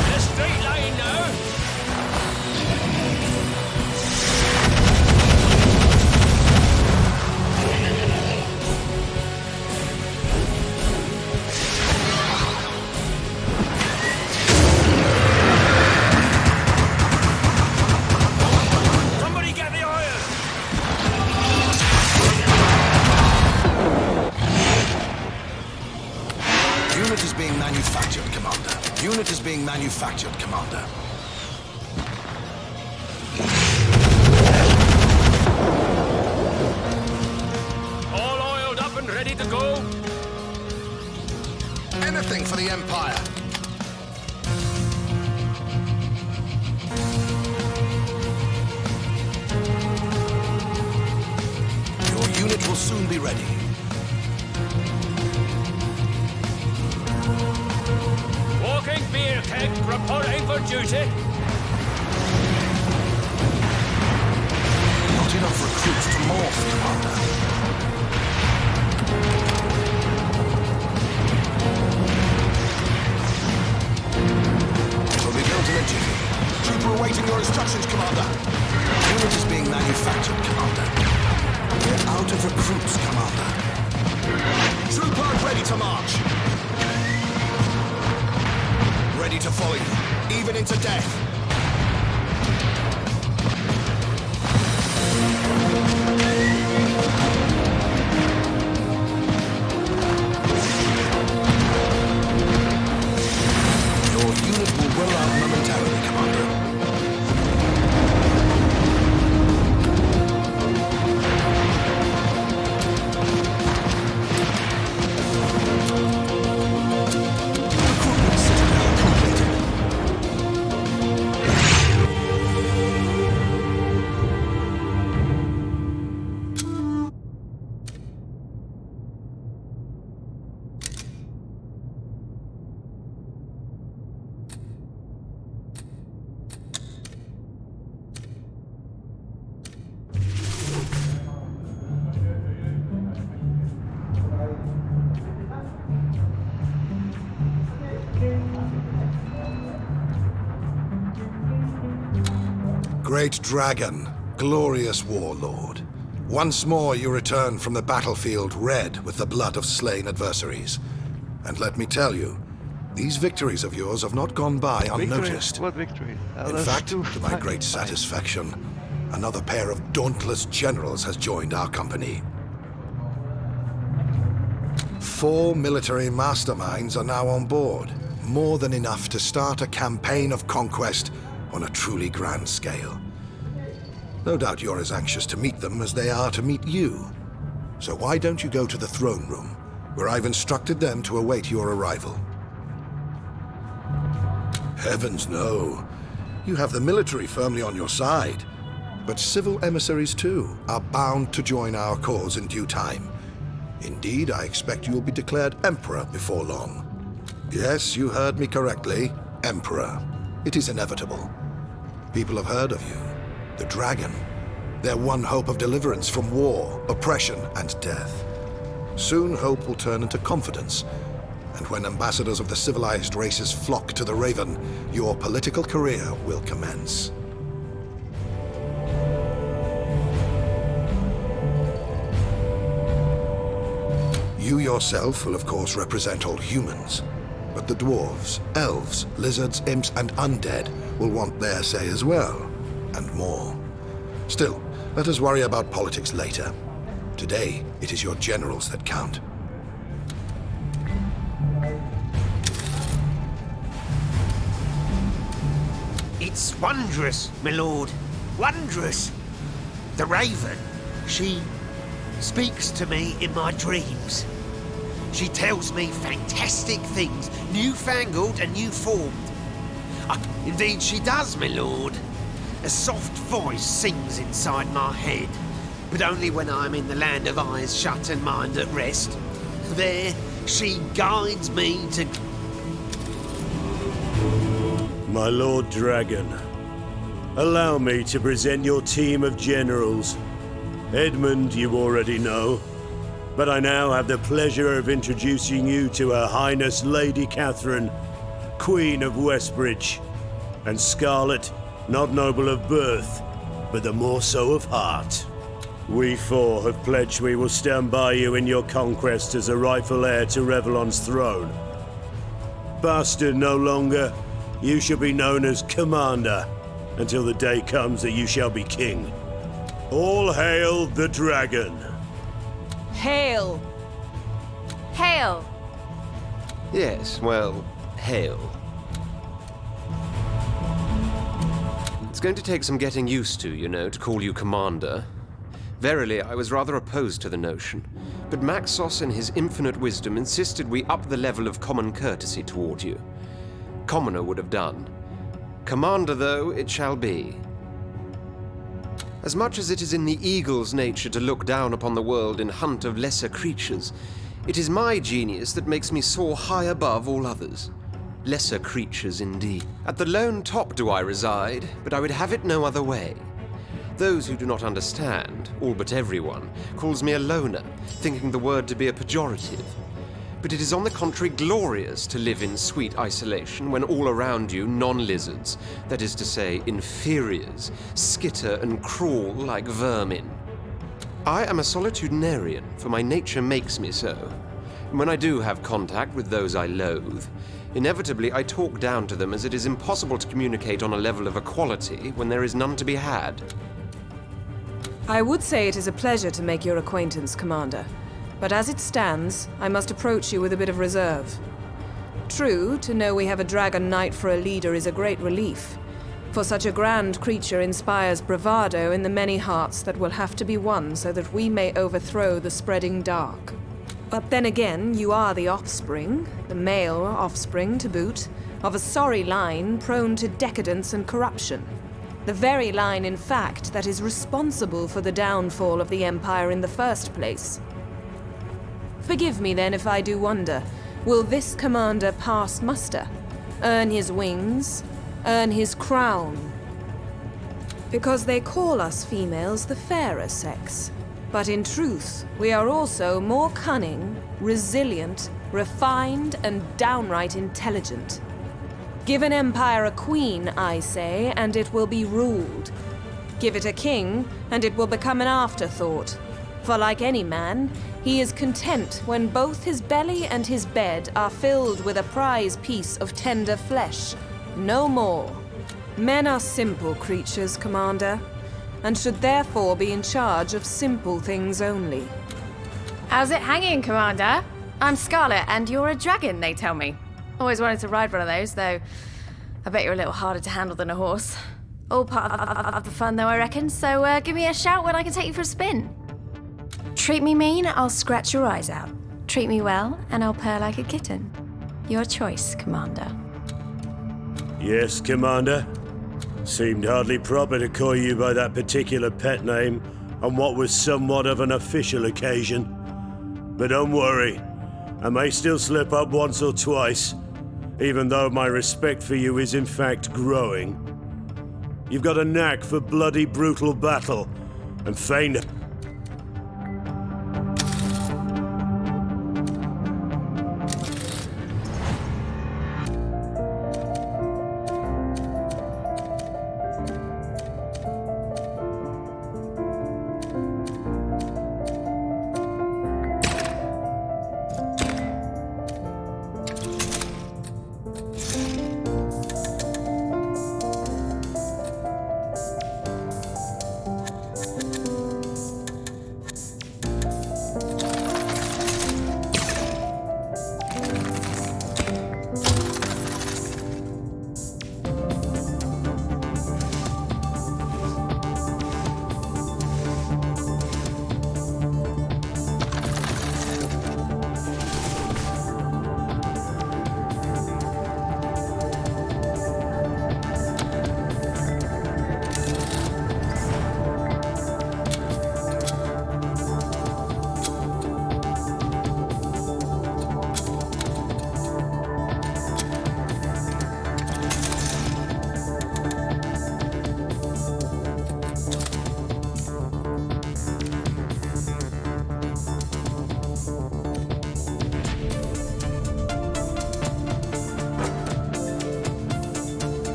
Speaker 8: In a straight line now. Somebody get the oil.
Speaker 3: Unit is being manufactured, Commander. Unit is being manufactured, Commander.
Speaker 8: All oiled up and ready to go.
Speaker 3: Anything for the Empire. Your unit will soon be ready.
Speaker 8: Walking beer keg reporting for duty.
Speaker 3: Not enough recruits to morph, Commander. It will be built in a jiffy. Trooper awaiting your instructions, Commander. Unit is being manufactured, Commander. We're out of recruits, Commander. Trooper ready to march. Ready to follow you, even into death. Your unit will roll out momentarily, Commander. Recruitment citadel completed. Great Dragon, glorious warlord. Once more you return from the battlefield red with the blood of slain adversaries. And let me tell you, these victories of yours have not gone by unnoticed.
Speaker 1: Victory? What victory? Oh,
Speaker 3: In
Speaker 1: that's
Speaker 3: fact,
Speaker 1: too
Speaker 3: to my
Speaker 1: fine.
Speaker 3: great satisfaction, another pair of dauntless generals has joined our company. 4 military masterminds are now on board, more than enough to start a campaign of conquest on a truly grand scale. No doubt you're as anxious to meet them as they are to meet you. So why don't you go to the throne room, where I've instructed them to await your arrival? Heavens, no. You have the military firmly on your side. But civil emissaries, too, are bound to join our cause in due time. Indeed, I expect you will be declared Emperor before long. Yes, you heard me correctly. Emperor. It is inevitable. People have heard of you. The dragon. Their one hope of deliverance from war, oppression, and death. Soon hope will turn into confidence. And when ambassadors of the civilized races flock to the Raven, your political career will commence. You yourself will of course represent all humans. But the dwarves, elves, lizards, imps, and undead will want their say as well, and more. Still, let us worry about politics later. Today, it is your generals that count.
Speaker 6: It's wondrous, my lord. Wondrous. The Raven, she speaks to me in my dreams. She tells me fantastic things, newfangled and new formed. Indeed she does, my lord. A soft voice sings inside my head, but only when I'm in the land of eyes shut and mind at rest. There, she guides me to...
Speaker 4: My Lord Dragon, allow me to present your team of generals. Edmund you already know, but I now have the pleasure of introducing you to Her Highness Lady Catherine, Queen of Westbridge, and Scarlet, not noble of birth, but the more so of heart. We four have pledged we will stand by you in your conquest as the rightful heir to Revlon's throne. Bastard no longer, you shall be known as Commander, until the day comes that you shall be king. All hail the dragon!
Speaker 7: Hail!
Speaker 9: Hail!
Speaker 5: Yes, well, hail. It's going to take some getting used to, you know, to call you Commander. Verily, I was rather opposed to the notion, but Maxos in his infinite wisdom insisted we up the level of common courtesy toward you. Commoner would have done. Commander, though, it shall be. As much as it is in the eagle's nature to look down upon the world in hunt of lesser creatures, it is my genius that makes me soar high above all others. Lesser creatures, indeed. At the lone top do I reside, but I would have it no other way. Those who do not understand, all but everyone, calls me a loner, thinking the word to be a pejorative. But it is on the contrary glorious to live in sweet isolation when all around you non-lizards, that is to say, inferiors, skitter and crawl like vermin. I am a solitudinarian, for my nature makes me so. And when I do have contact with those I loathe, inevitably I talk down to them as it is impossible to communicate on a level of equality when there is none to be had.
Speaker 10: I would say it is a pleasure to make your acquaintance, Commander. But as it stands, I must approach you with a bit of reserve. True, to know we have a Dragon Knight for a leader is a great relief, for such a grand creature inspires bravado in the many hearts that will have to be won so that we may overthrow the spreading dark. But then again, you are the offspring, the male offspring to boot, of a sorry line prone to decadence and corruption. The very line, in fact, that is responsible for the downfall of the Empire in the first place. Forgive me then if I do wonder, will this commander pass muster? Earn his wings? Earn his crown? Because they call us females the fairer sex. But in truth, we are also more cunning, resilient, refined, and downright intelligent. Give an empire a queen, I say, and it will be ruled. Give it a king, and it will become an afterthought. For like any man, he is content when both his belly and his bed are filled with a prize piece of tender flesh. No more. Men are simple creatures, Commander, and should therefore be in charge of simple things only.
Speaker 9: How's it hanging, Commander? I'm Scarlet, and you're a dragon, they tell me. Always wanted to ride one of those, though I bet you're a little harder to handle than a horse. All part of the fun, though, I reckon, so give me a shout when I can take you for a spin. Treat me mean, I'll scratch your eyes out. Treat me well, and I'll purr like a kitten. Your choice, Commander.
Speaker 4: Yes, Commander. Seemed hardly proper to call you by that particular pet name on what was somewhat of an official occasion. But don't worry, I may still slip up once or twice, even though my respect for you is in fact growing. You've got a knack for bloody brutal battle, and feigned.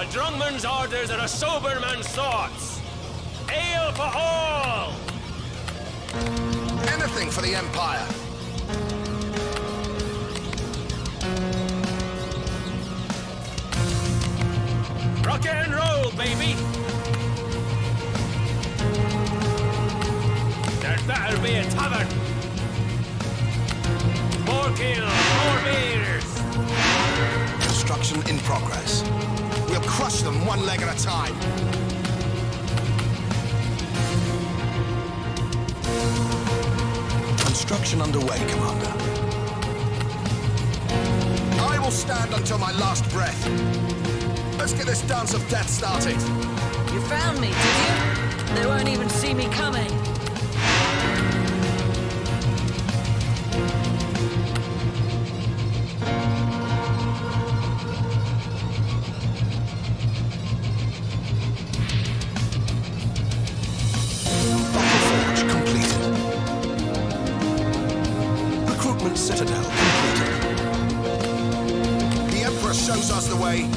Speaker 8: A drungman's orders are a sober man's thoughts. Ale for all!
Speaker 3: Anything for the Empire.
Speaker 8: Rock and roll, baby! There better be a tavern! More kills, more beers!
Speaker 3: Construction in progress. We'll crush them one leg at a time. Construction underway, Commander. I will stand until my last breath. Let's get this dance of death started.
Speaker 7: You found me, did you? They won't even see me coming.
Speaker 3: Forge completed. Recruitment Citadel completed. The Emperor shows us the way.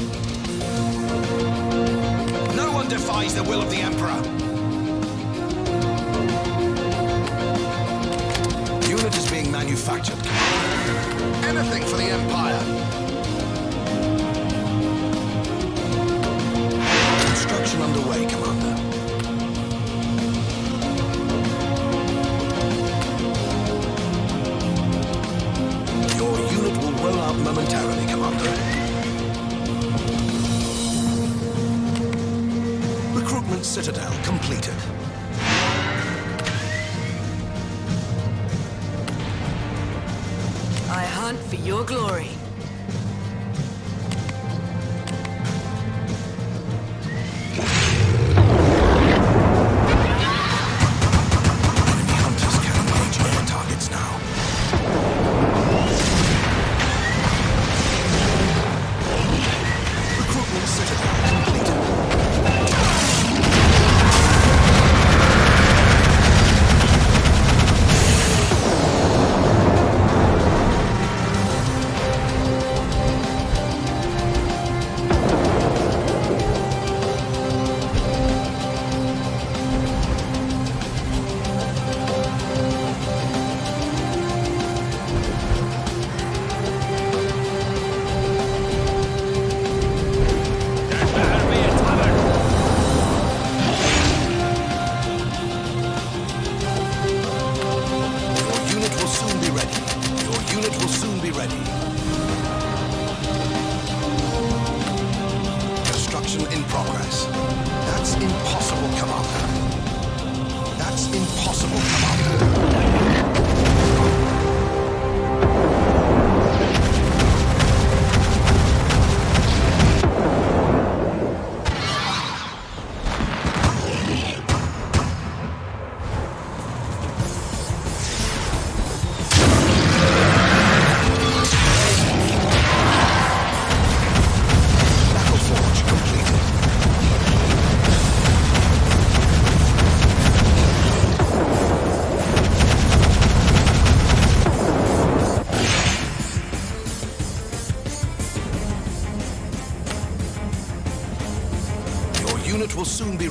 Speaker 3: No one defies the will of the Emperor. Unit is being manufactured, Commander. Anything for the Empire. Construction underway, Commander. Your unit will roll out momentarily, Commander. Recruitment Citadel completed.
Speaker 7: I hunt for your glory.
Speaker 3: Enemy hunters can engage other targets now. Recruitment Citadel completed.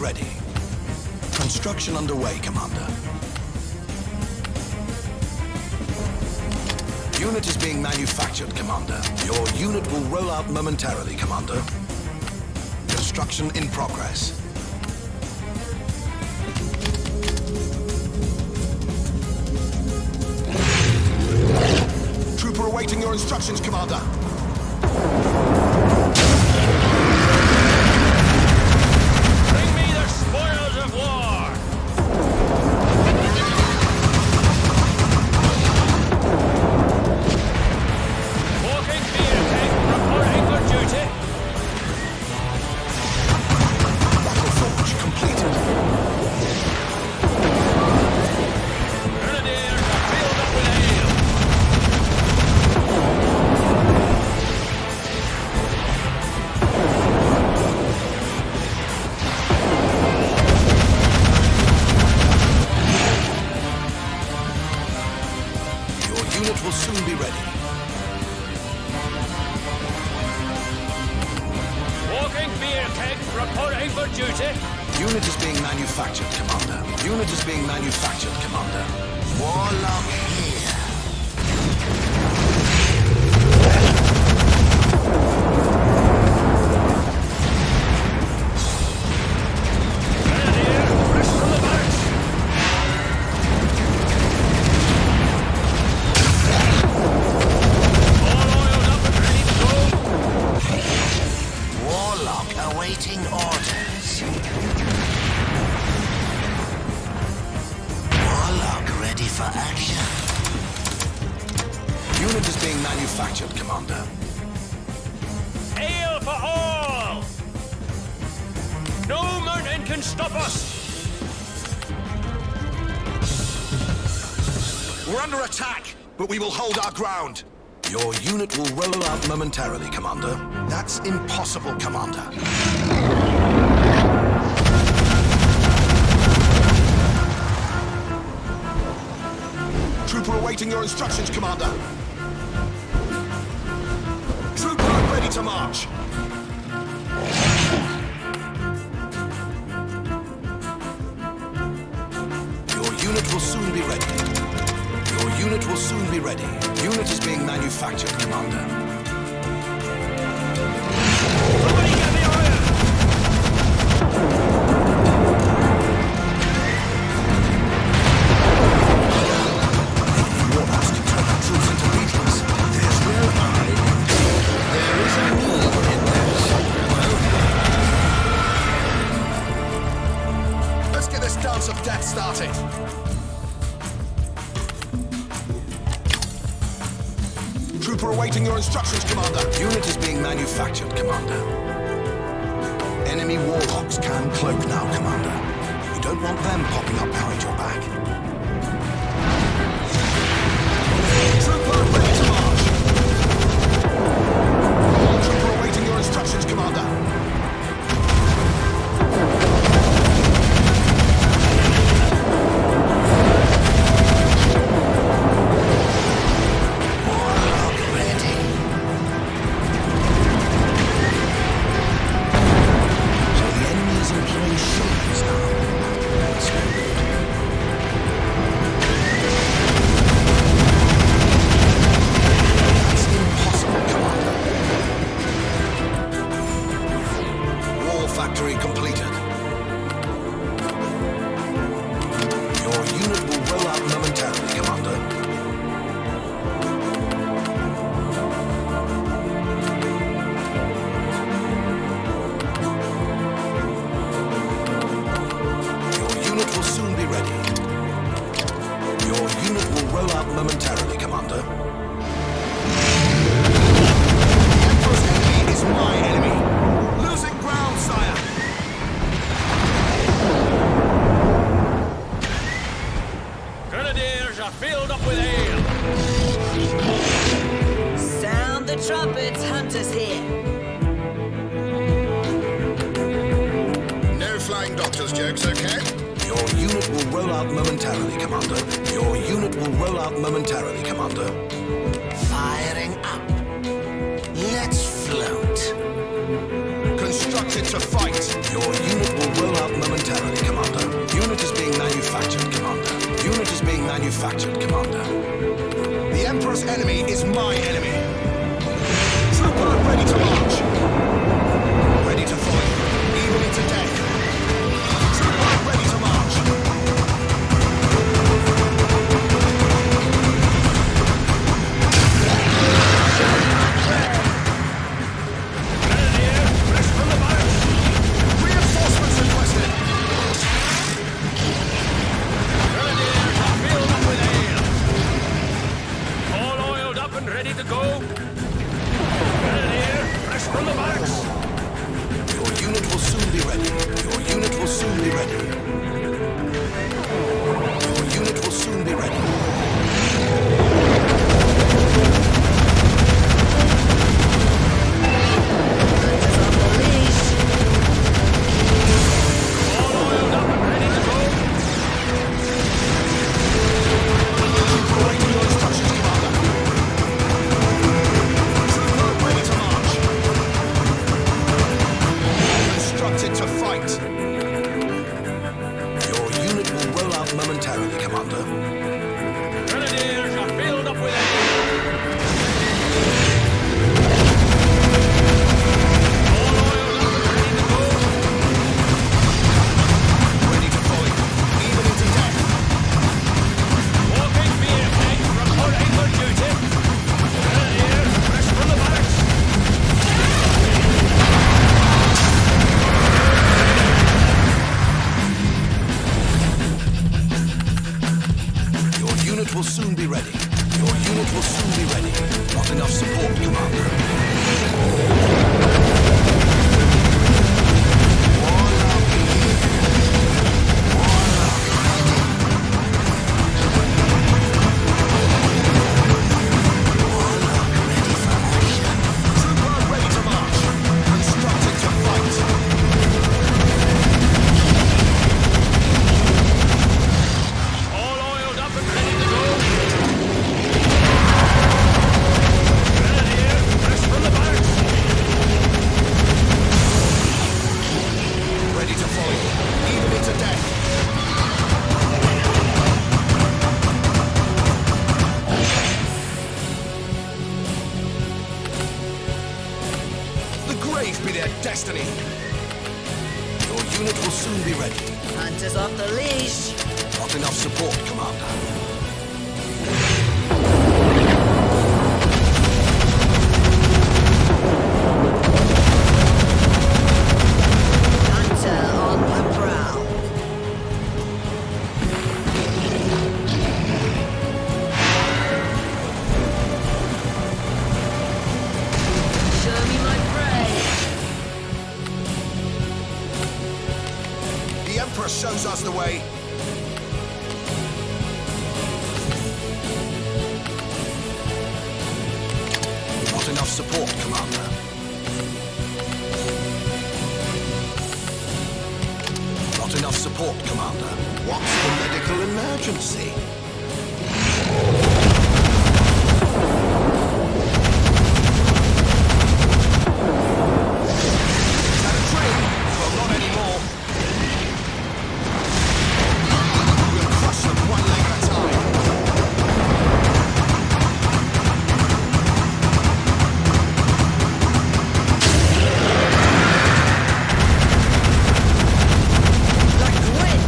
Speaker 2: ready. Construction underway, Commander. Unit is being manufactured, Commander. Your unit will roll out momentarily, Commander. Construction in progress. Trooper awaiting your instructions, Commander.
Speaker 8: Bring me the spoils of war! Walking field tank reporting for duty.
Speaker 2: Battle forge completed.
Speaker 8: Grenadiers are filled up with ale.
Speaker 2: Your unit will soon be ready.
Speaker 8: Walking beer keg reporting for duty.
Speaker 2: Unit is being manufactured, Commander. Unit is being manufactured, Commander. Warlock here.
Speaker 8: Grenadier, fresh from the barracks. All oiled up and ready to go.
Speaker 2: Warlock awaiting orders. Warlock ready for action. Unit is being manufactured, Commander.
Speaker 8: Ale for all! No mountain can stop us!
Speaker 2: We're under attack, but we will hold our ground. Your unit will roll out momentarily, Commander. That's impossible, Commander. Trooper awaiting your instructions, Commander. Trooper ready to march. Your unit will soon be ready. Your unit will soon be ready. Unit is being manufactured, Commander.
Speaker 8: Somebody get me iron!
Speaker 2: Warlocks can turn our troops into beetles. There's no hurry. There is a need in this. Let's get this dance of death started. Trooper awaiting your instructions, Commander. Unit is being manufactured, Commander. Enemy warlocks can cloak now, Commander. You don't want them popping up behind your back. Trooper ready to march. Trooper awaiting your instructions, Commander. Warlock ready. So the enemy is employing shields now. That's good. That's impossible, Commander. War factory completed. Your unit will roll out momentarily, Commander. Your unit will soon be ready. Your unit will roll out momentarily, Commander. The Emperor's enemy is my enemy. Losing ground, sire.
Speaker 8: Grenadiers are filled up with ale!
Speaker 7: Sound the trumpets, hunters here.
Speaker 3: No flying doctor's jokes, okay?
Speaker 2: Your unit will roll out momentarily, Commander. Your unit will roll out momentarily, Commander. Firing up. Let's float. Constructed to fight. Your unit will roll out momentarily. manufactured, Commander. The Emperor's enemy is my enemy. Trooper ready to march. Ready to fight, even into death. Trooper ready to march. Reinforcements requested.
Speaker 8: All oiled up and ready to go. Grenadier, fresh from the barracks.
Speaker 2: Your unit will soon be ready. Your unit will soon be ready. Your unit will soon be ready.
Speaker 8: All oiled up and ready to go.
Speaker 2: Awaiting your instructions, Commander. Trooper ready to march. Instructed to fight. Your unit will roll out momentarily, Commander.
Speaker 8: Grenadiers are filled up with ale. All oiled up and ready to go.
Speaker 2: Ready to fight, even into death.
Speaker 8: Walking BFX reporting for duty. Grenadier, fresh from the barracks.
Speaker 2: Your unit will soon be ready. Your unit will soon be ready. Not enough support, Commander. Trooper ready to march. Constructed to fight.
Speaker 8: All oiled up and ready to go. Grenadier, fresh from the barracks.
Speaker 2: Ready to fight, even into death. The grave be their destiny. Your unit will soon be ready.
Speaker 7: Hunters off the leash.
Speaker 2: Not enough support, Commander.
Speaker 7: Hunter on the prowl. Show me my prey.
Speaker 2: The Emperor shows us the way. Not enough support, Commander. Not enough support, Commander. What's the medical emergency? Is that a train? Well, not anymore. We'll crush them one leg at a time.
Speaker 7: Like wind.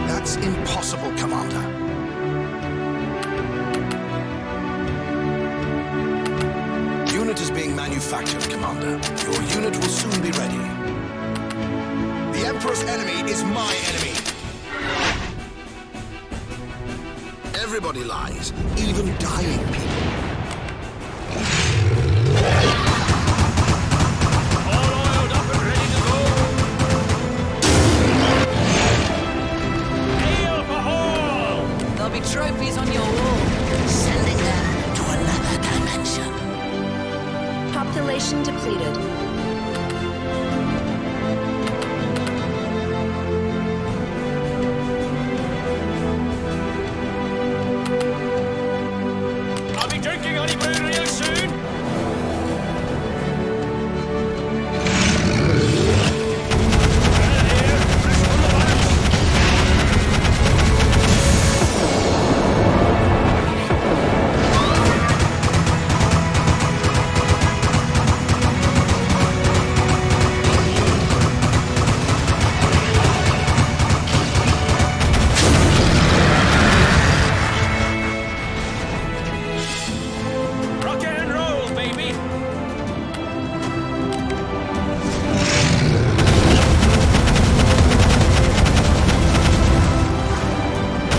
Speaker 2: That's impossible, Commander. Unit is being manufactured, Commander. Your unit will soon be ready. The Emperor's enemy is my enemy. Everybody lies, even dying people.
Speaker 8: All oiled up and ready to go. Ale for all!
Speaker 7: There'll be trophies on your wall. Sending them to another dimension.
Speaker 11: Mission depleted.
Speaker 8: I'll be drinking honey brew real soon. Rock and roll, baby.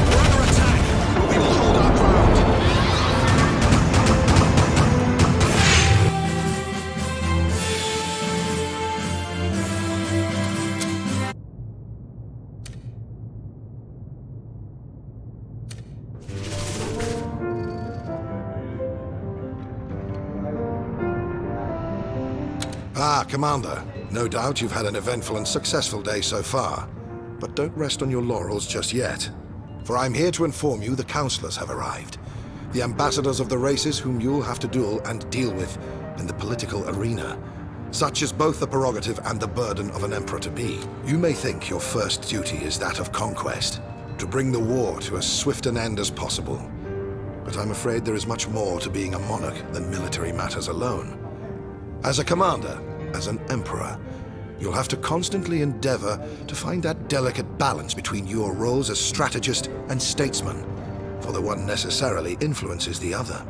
Speaker 3: We're under attack, but we will hold our ground. Ah, Commander. No doubt you've had an eventful and successful day so far. But don't rest on your laurels just yet. For I'm here to inform you the counselors have arrived. The ambassadors of the races whom you'll have to duel and deal with in the political arena. Such is both the prerogative and the burden of an emperor-to-be. You may think your first duty is that of conquest, to bring the war to as swift an end as possible. But I'm afraid there is much more to being a monarch than military matters alone. As a commander, as an emperor, you'll have to constantly endeavor to find that delicate balance between your roles as strategist and statesman, for the one necessarily influences the other.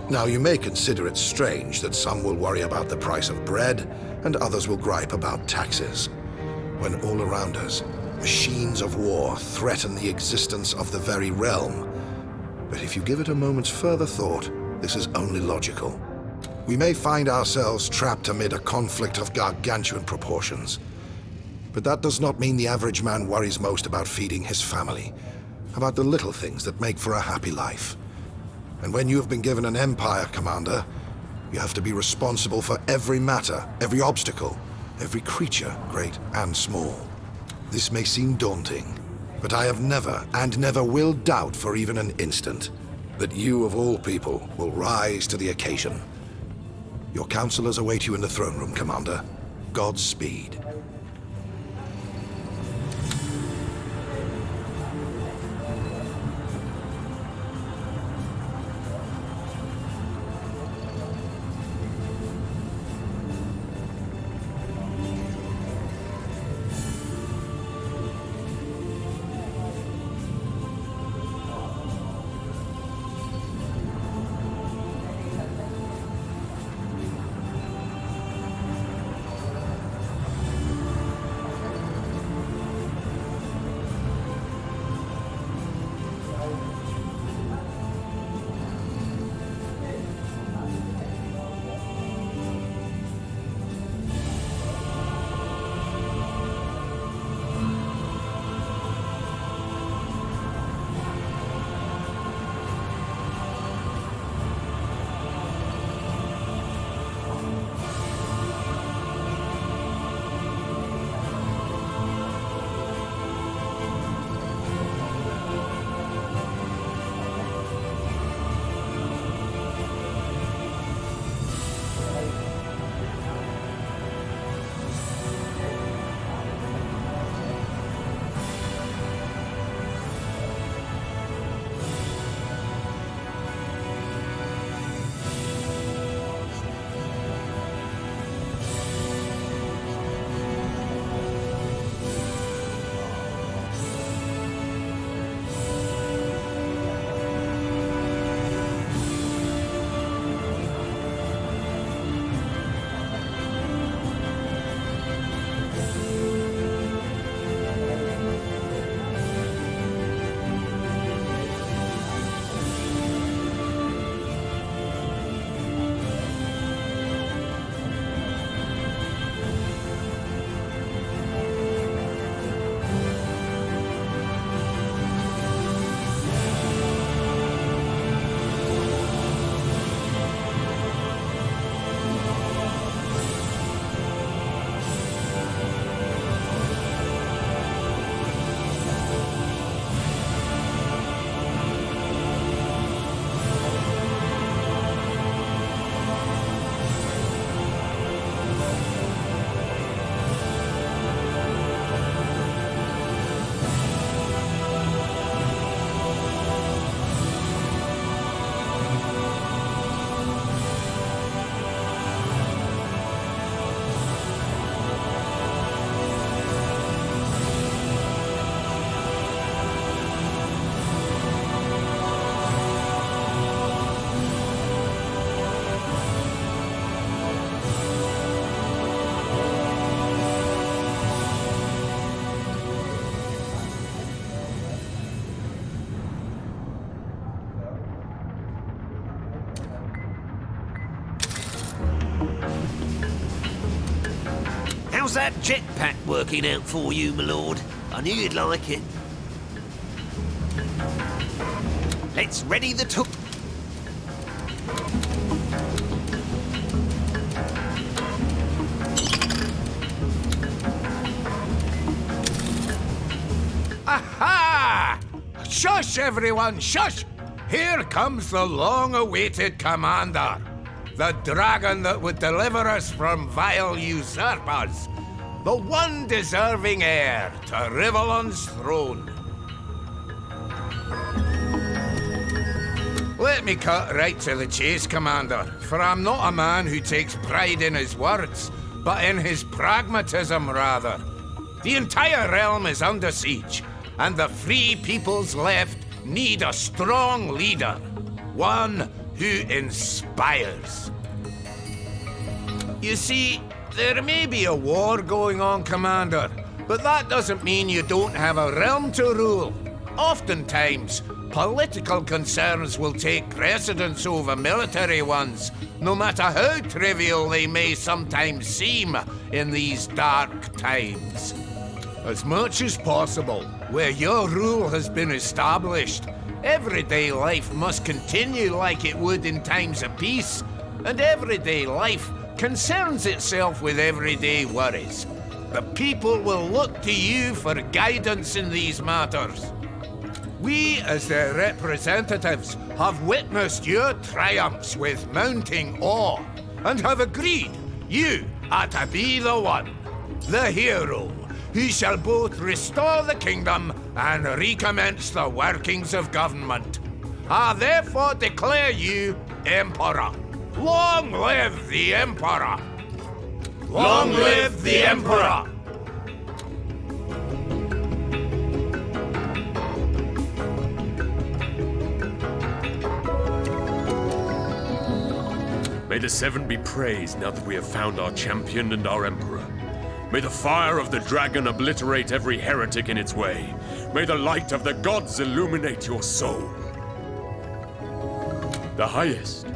Speaker 3: Now, you may consider it strange that some will worry about the price of bread and others will gripe about taxes, when all around us, machines of war threaten the existence of the very realm. But if you give it a moment's further thought, this is only logical. We may find ourselves trapped amid a conflict of gargantuan proportions. But that does not mean the average man worries most about feeding his family, about the little things that make for a happy life. And when you have been given an empire, Commander, you have to be responsible for every matter, every obstacle, every creature, great and small. This may seem daunting, but I have never, and never will doubt for even an instant, that you of all people will rise to the occasion. Your counselors await you in the throne room, Commander. Godspeed.
Speaker 6: How's that jetpack working out for you, my lord? I knew you'd like it. Let's ready the took.
Speaker 11: Aha! Shush, everyone, shush! Here comes the long-awaited commander. The dragon that would deliver us from vile usurpers. The one deserving heir to Rivellon's throne. Let me cut right to the chase, Commander, for I'm not a man who takes pride in his words, but in his pragmatism, rather. The entire realm is under siege, and the free peoples left need a strong leader. One who inspires. You see, there may be a war going on, Commander, but that doesn't mean you don't have a realm to rule. Oftentimes, political concerns will take precedence over military ones, no matter how trivial they may sometimes seem in these dark times. As much as possible, where your rule has been established, everyday life must continue like it would in times of peace, and everyday life concerns itself with everyday worries. The people will look to you for guidance in these matters. We, as their representatives, have witnessed your triumphs with mounting awe, and have agreed you are to be the one, the hero, who shall both restore the kingdom and recommence the workings of government. I therefore declare you Emperor. Long live the Emperor! Long live the Emperor!
Speaker 8: May the Seven be praised now that we have found our champion and our Emperor. May the fire of the dragon obliterate every heretic in its way. May the light of the gods illuminate your soul. The highest.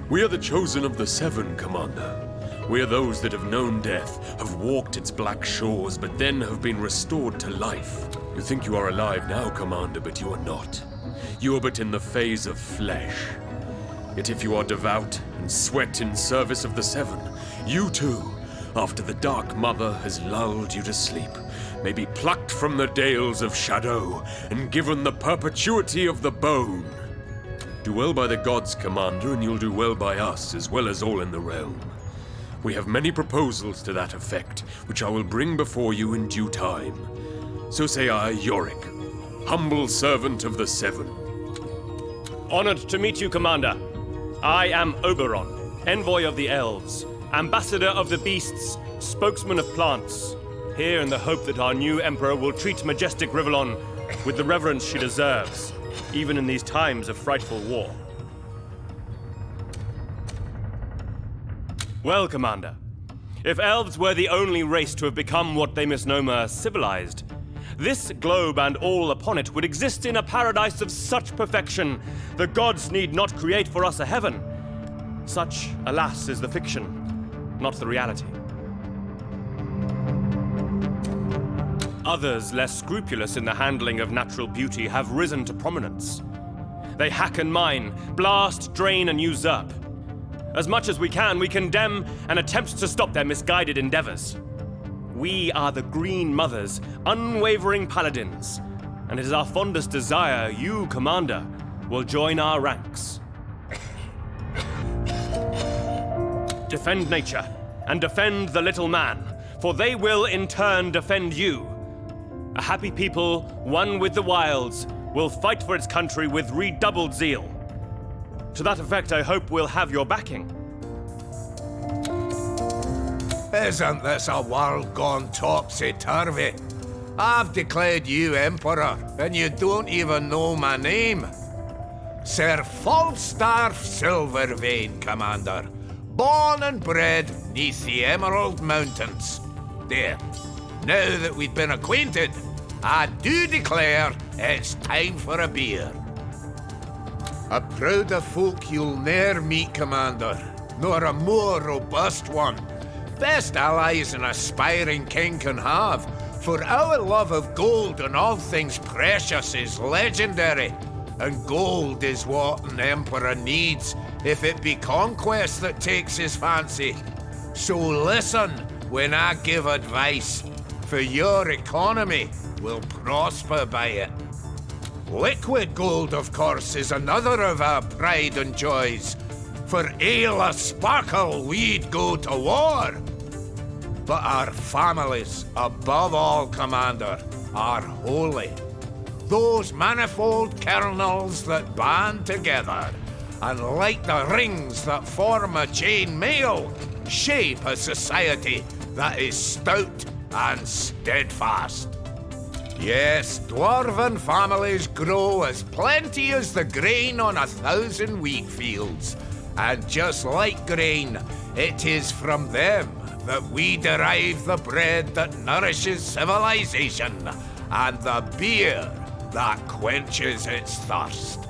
Speaker 8: We are the chosen of the Seven, Commander. We are those that have known death, have walked its black shores, but then have been restored to life. You think you are alive now, Commander, but you are not. You are but in the phase of flesh. Yet if you are devout and sweat in service of the Seven, you too, after the Dark Mother has lulled you to sleep, may be plucked from the dales of shadow and given the perpetuity of the bone. Do well by the gods, Commander, and you'll do well by us, as well as all in the realm. We have many proposals to that effect, which I will bring before you in due time. So say I, Yorick, humble servant of the Seven. Honored to meet you, Commander. I am Oberon, envoy of the elves, ambassador of the beasts, spokesman of plants, here in the hope that our new emperor will treat majestic Rivellon with the reverence she deserves, even in these times of frightful war. Well, Commander, if elves were the only race to have become what they misnomer civilized, this globe and all upon it would exist in a paradise of such perfection, the gods need not create for us a heaven. Such, alas, is the fiction, not the reality. Others, less scrupulous in the handling of natural beauty, have risen to prominence. They hack and mine, blast, drain, and usurp. As much as we condemn and attempt to stop their misguided endeavors. We are the Green Mothers, unwavering paladins, and it is our fondest desire you, Commander, will join our ranks. Defend nature, and defend the little man, for they will in turn defend you. A happy people, one with the wilds, will fight for its country with redoubled zeal. To that effect, I hope we'll have your backing.
Speaker 11: Isn't this a world gone topsy-turvy? I've declared you Emperor, and you don't even know my name. Sir Falstaff Silvervein, Commander. Born and bred neath the Emerald Mountains. There. Now that we've been acquainted, I do declare it's time for a beer. A prouder folk you'll ne'er meet, Commander, nor a more robust one. best allies an aspiring king can have, for our love of gold and all things precious is legendary. And gold is what an emperor needs if it be conquest that takes his fancy. So listen when I give advice, for your economy will prosper by it. Liquid gold, of course, is another of our pride and joys. For ale or sparkle, we'd go to war. But our families, above all, Commander, are holy. Those manifold kernels that band together, and like the rings that form a chain mail, shape a society that is stout and steadfast. Yes, dwarven families grow as plenty as the grain on 1,000 wheat fields. And just like grain, it is from them that we derive the bread that nourishes civilization and the beer that quenches its thirst.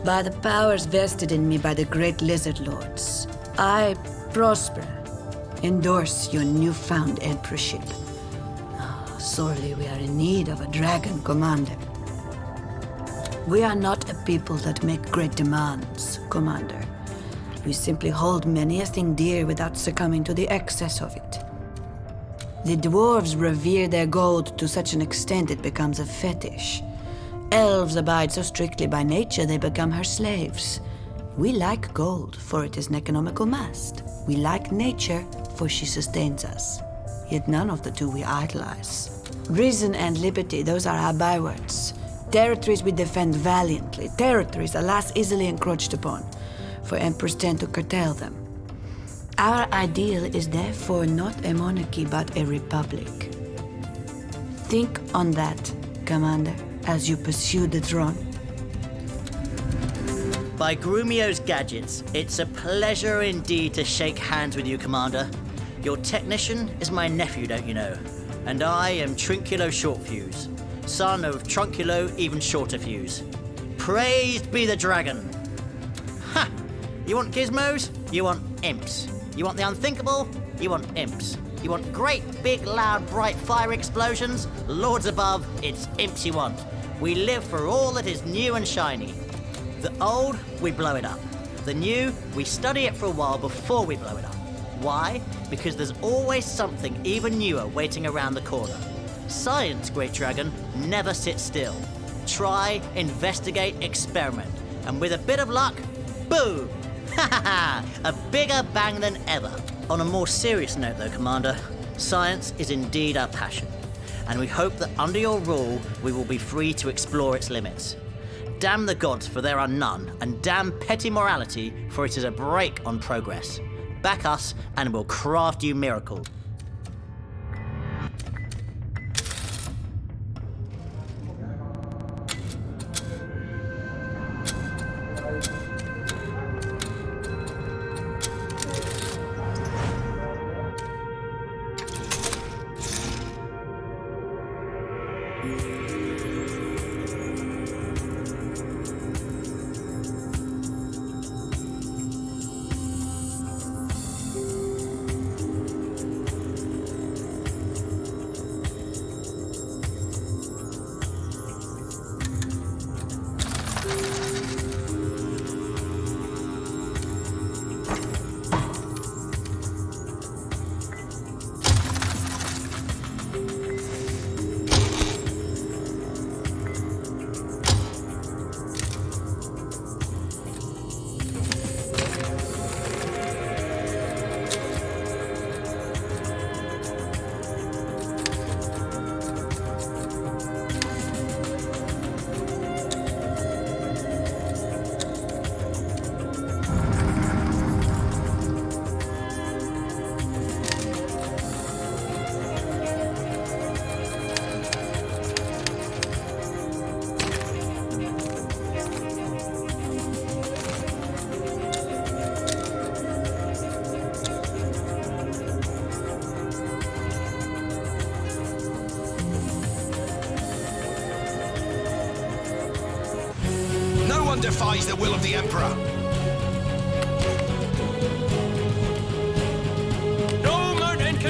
Speaker 12: By the powers vested in me by the great lizard lords, I, Prosper, endorse your newfound emperorship. Sorely we are in need of a dragon, Commander. We are not a people that make great demands, Commander. We simply hold many a thing dear without succumbing to the excess of it. The dwarves revere their gold to such an extent it becomes a fetish. Elves abide so strictly by nature they become her slaves. We like gold, for it is an economical mast. We like nature, for she sustains us. Yet none of the two we idolize. Reason and liberty, those are our bywords. Territories we defend valiantly. Territories, alas, easily encroached upon, for emperors tend to curtail them. Our ideal is therefore not a monarchy, but a republic. Think on that, Commander, as you pursue the throne.
Speaker 13: By Grumio's gadgets, it's a pleasure indeed to shake hands with you, Commander. Your technician is my nephew, don't you know? And I am Trunculo Shortfuse, son of Trunculo Even Shorter Fuse. Praised be the dragon! Ha! You want gizmos? You want imps. You want the unthinkable? You want imps. You want great, big, loud, bright fire explosions? Lords above, it's imps you want. We live for all that is new and shiny. The old, we blow it up. The new, we study it for a while before we blow it up. Why? Because there's always something even newer waiting around the corner. Science, Great Dragon, never sits still. Try, investigate, experiment. And with a bit of luck, boom! Ha ha ha! A bigger bang than ever. On a more serious note though, Commander, science is indeed our passion. And we hope that under your rule, we will be free to explore its limits. Damn the gods, for there are none, and damn petty morality, for it is a brake on progress. Back us, and we'll craft you miracles.
Speaker 2: Defies the will of the Emperor.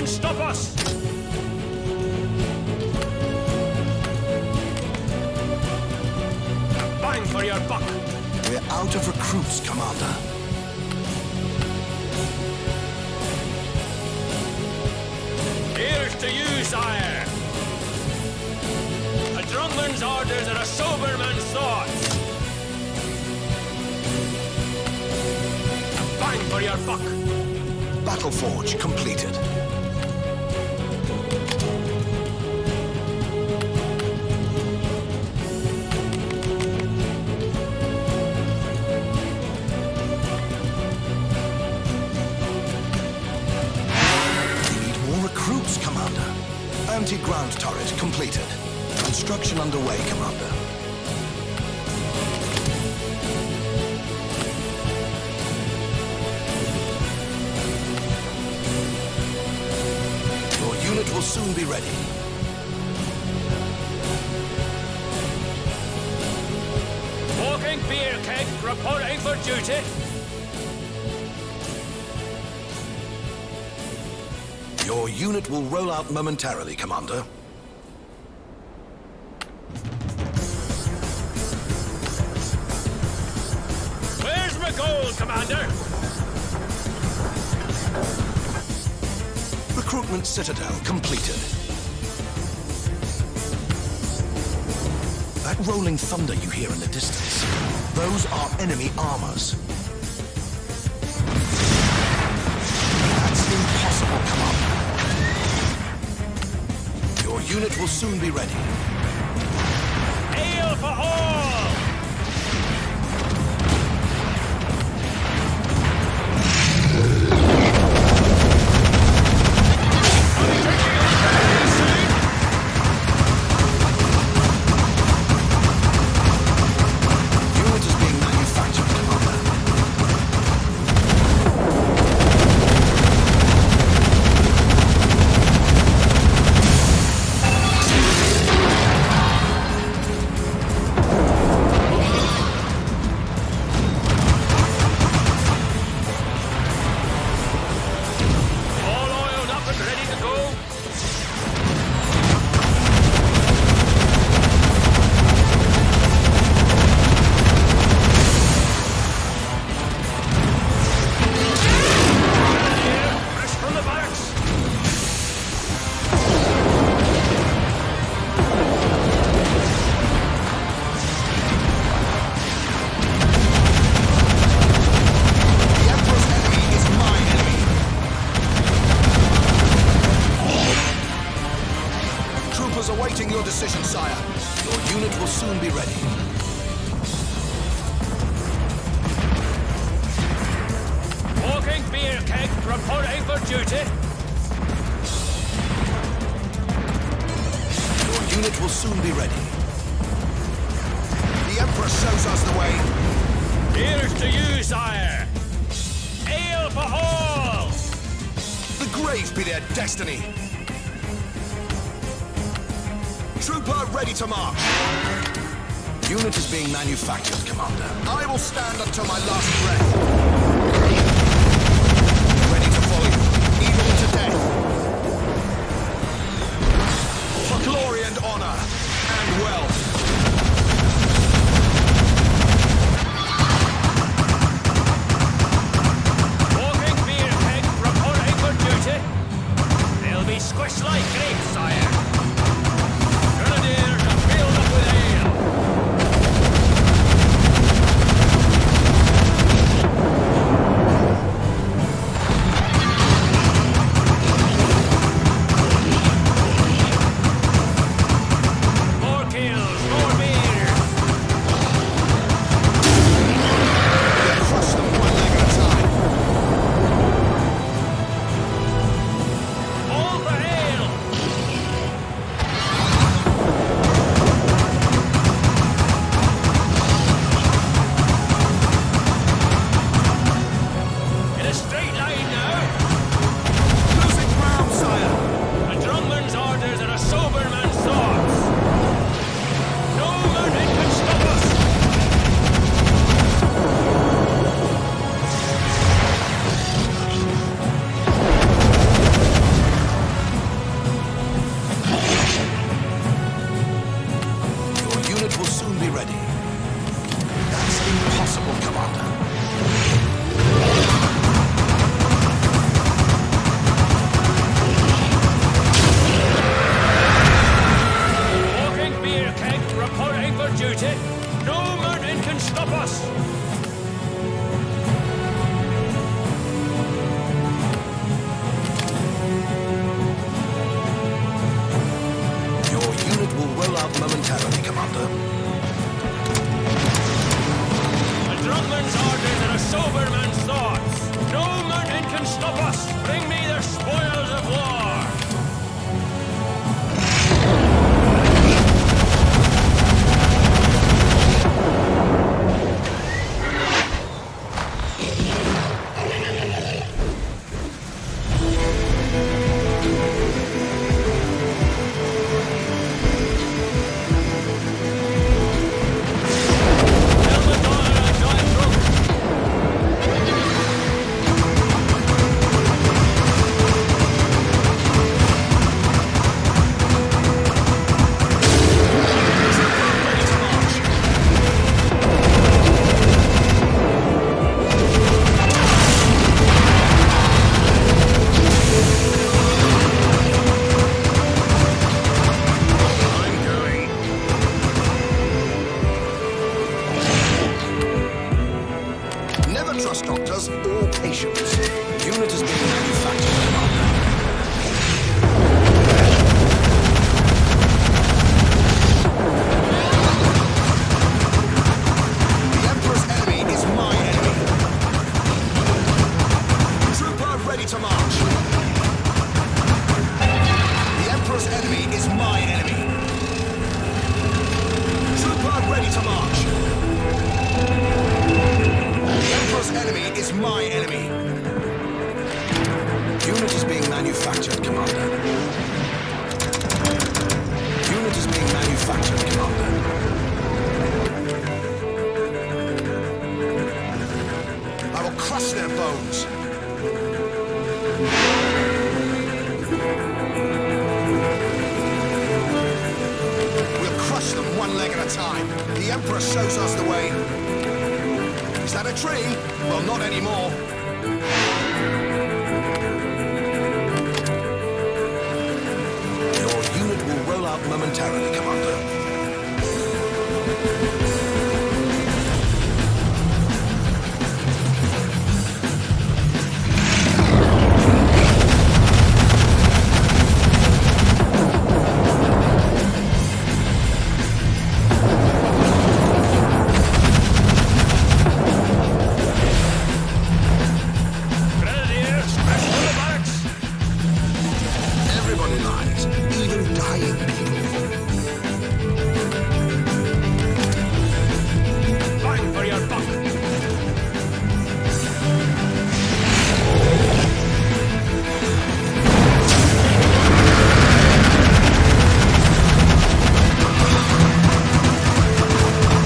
Speaker 8: can stop us? Bang for your buck.
Speaker 2: We're out of recruits, Commander.
Speaker 8: Here's to you, sire. A drumman's orders are a sober man's thoughts. Bang for your buck.
Speaker 2: Battle Forge completed. Anti-ground turret completed. Construction underway, Commander. Your unit will soon be ready.
Speaker 8: Walking beer keg reporting for duty.
Speaker 2: Your unit will roll out momentarily, Commander.
Speaker 8: Where's my gold, Commander?
Speaker 2: Recruitment Citadel completed. That rolling thunder you hear in the distance, those are enemy armors. That's impossible, Commander. Your unit will soon be ready.
Speaker 8: Ale for all!
Speaker 2: Unit is being manufactured, Commander.
Speaker 8: All oiled up and ready to go? Fresh from the barracks.
Speaker 2: The Emperor's enemy is my enemy. Troopers awaiting your decision, sire. Your unit will soon be ready.
Speaker 8: Walking beer keg reporting for duty.
Speaker 2: Your unit will soon be ready. The Emperor shows us the way.
Speaker 8: Here's to you, sire. Ale for all!
Speaker 2: The grave be their destiny. Trooper ready to march. Unit is being manufactured, Commander. I will stand until my last breath. Ready to follow you, even into death. For glory and honor, and wealth.
Speaker 8: Walking beer keg reporting for duty. They'll be squished like grapes, sire. Grenadiers are filled up with ale. More kills, more beer.
Speaker 2: Crush them one leg at a time.
Speaker 8: All for ale.
Speaker 3: time. The Emperor shows us the way. Is that a tree? Well, not anymore. Your unit will roll out momentarily, Commander. Everybody lies, even dying people.
Speaker 8: Bang for your buck!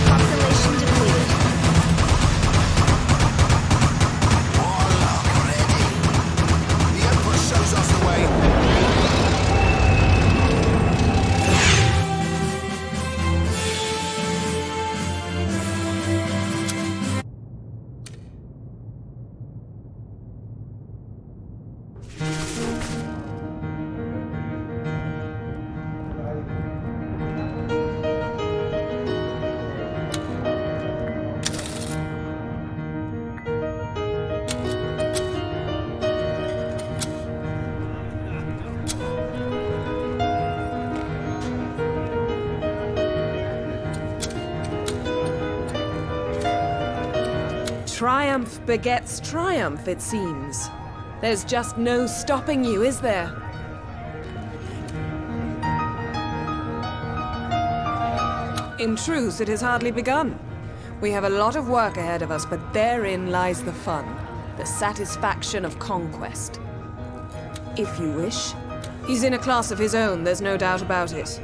Speaker 7: Population depleted.
Speaker 3: Warlock ready. The Emperor shows us the way.
Speaker 10: Triumph begets triumph, it seems. There's just no stopping you, is there? In truth, it has hardly begun. We have a lot of work ahead of us, but therein lies the fun, the satisfaction of conquest. If you wish. He's in a class of his own, there's no doubt about it.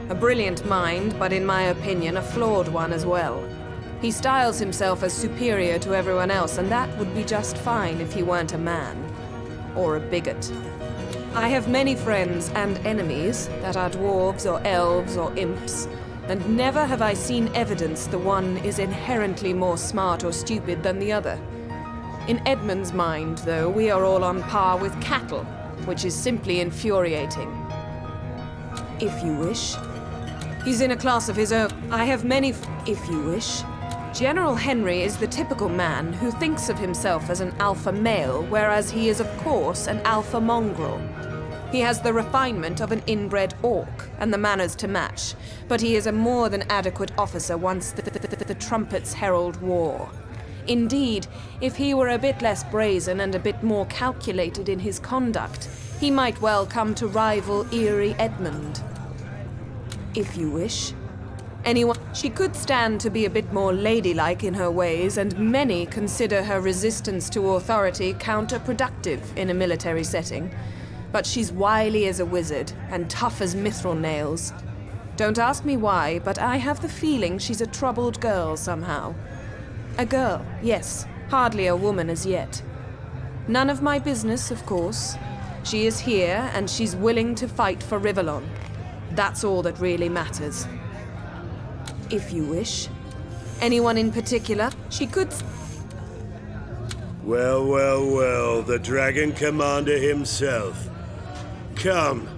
Speaker 10: A brilliant mind, but in my opinion, a flawed one as well. He styles himself as superior to everyone else, and that would be just fine if he weren't a man. Or a bigot. I have many friends and enemies that are dwarves or elves or imps, and never have I seen evidence the one is inherently more smart or stupid than the other. In Edmund's mind, though, we are all on par with cattle, which is simply infuriating. If you wish. He's in a class of his own. I have many if you wish. General Henry is the typical man who thinks of himself as an alpha male, whereas he is, of course, an alpha mongrel. He has the refinement of an inbred orc, and the manners to match, but he is a more than adequate officer once the trumpets herald war. Indeed, if he were a bit less brazen and a bit more calculated in his conduct, he might well come to rival Eerie Edmund. If you wish. Anyone, she could stand to be a bit more ladylike in her ways, and many consider her resistance to authority counterproductive in a military setting. But she's wily as a wizard, and tough as mithril nails. Don't ask me why, but I have the feeling she's a troubled girl somehow. A girl, yes, hardly a woman as yet. None of my business, of course. She is here, and she's willing to fight for Rivellon. That's all that really matters. If you wish. Anyone in particular? She could...
Speaker 4: Well, well, well, the Dragon Commander himself. Come,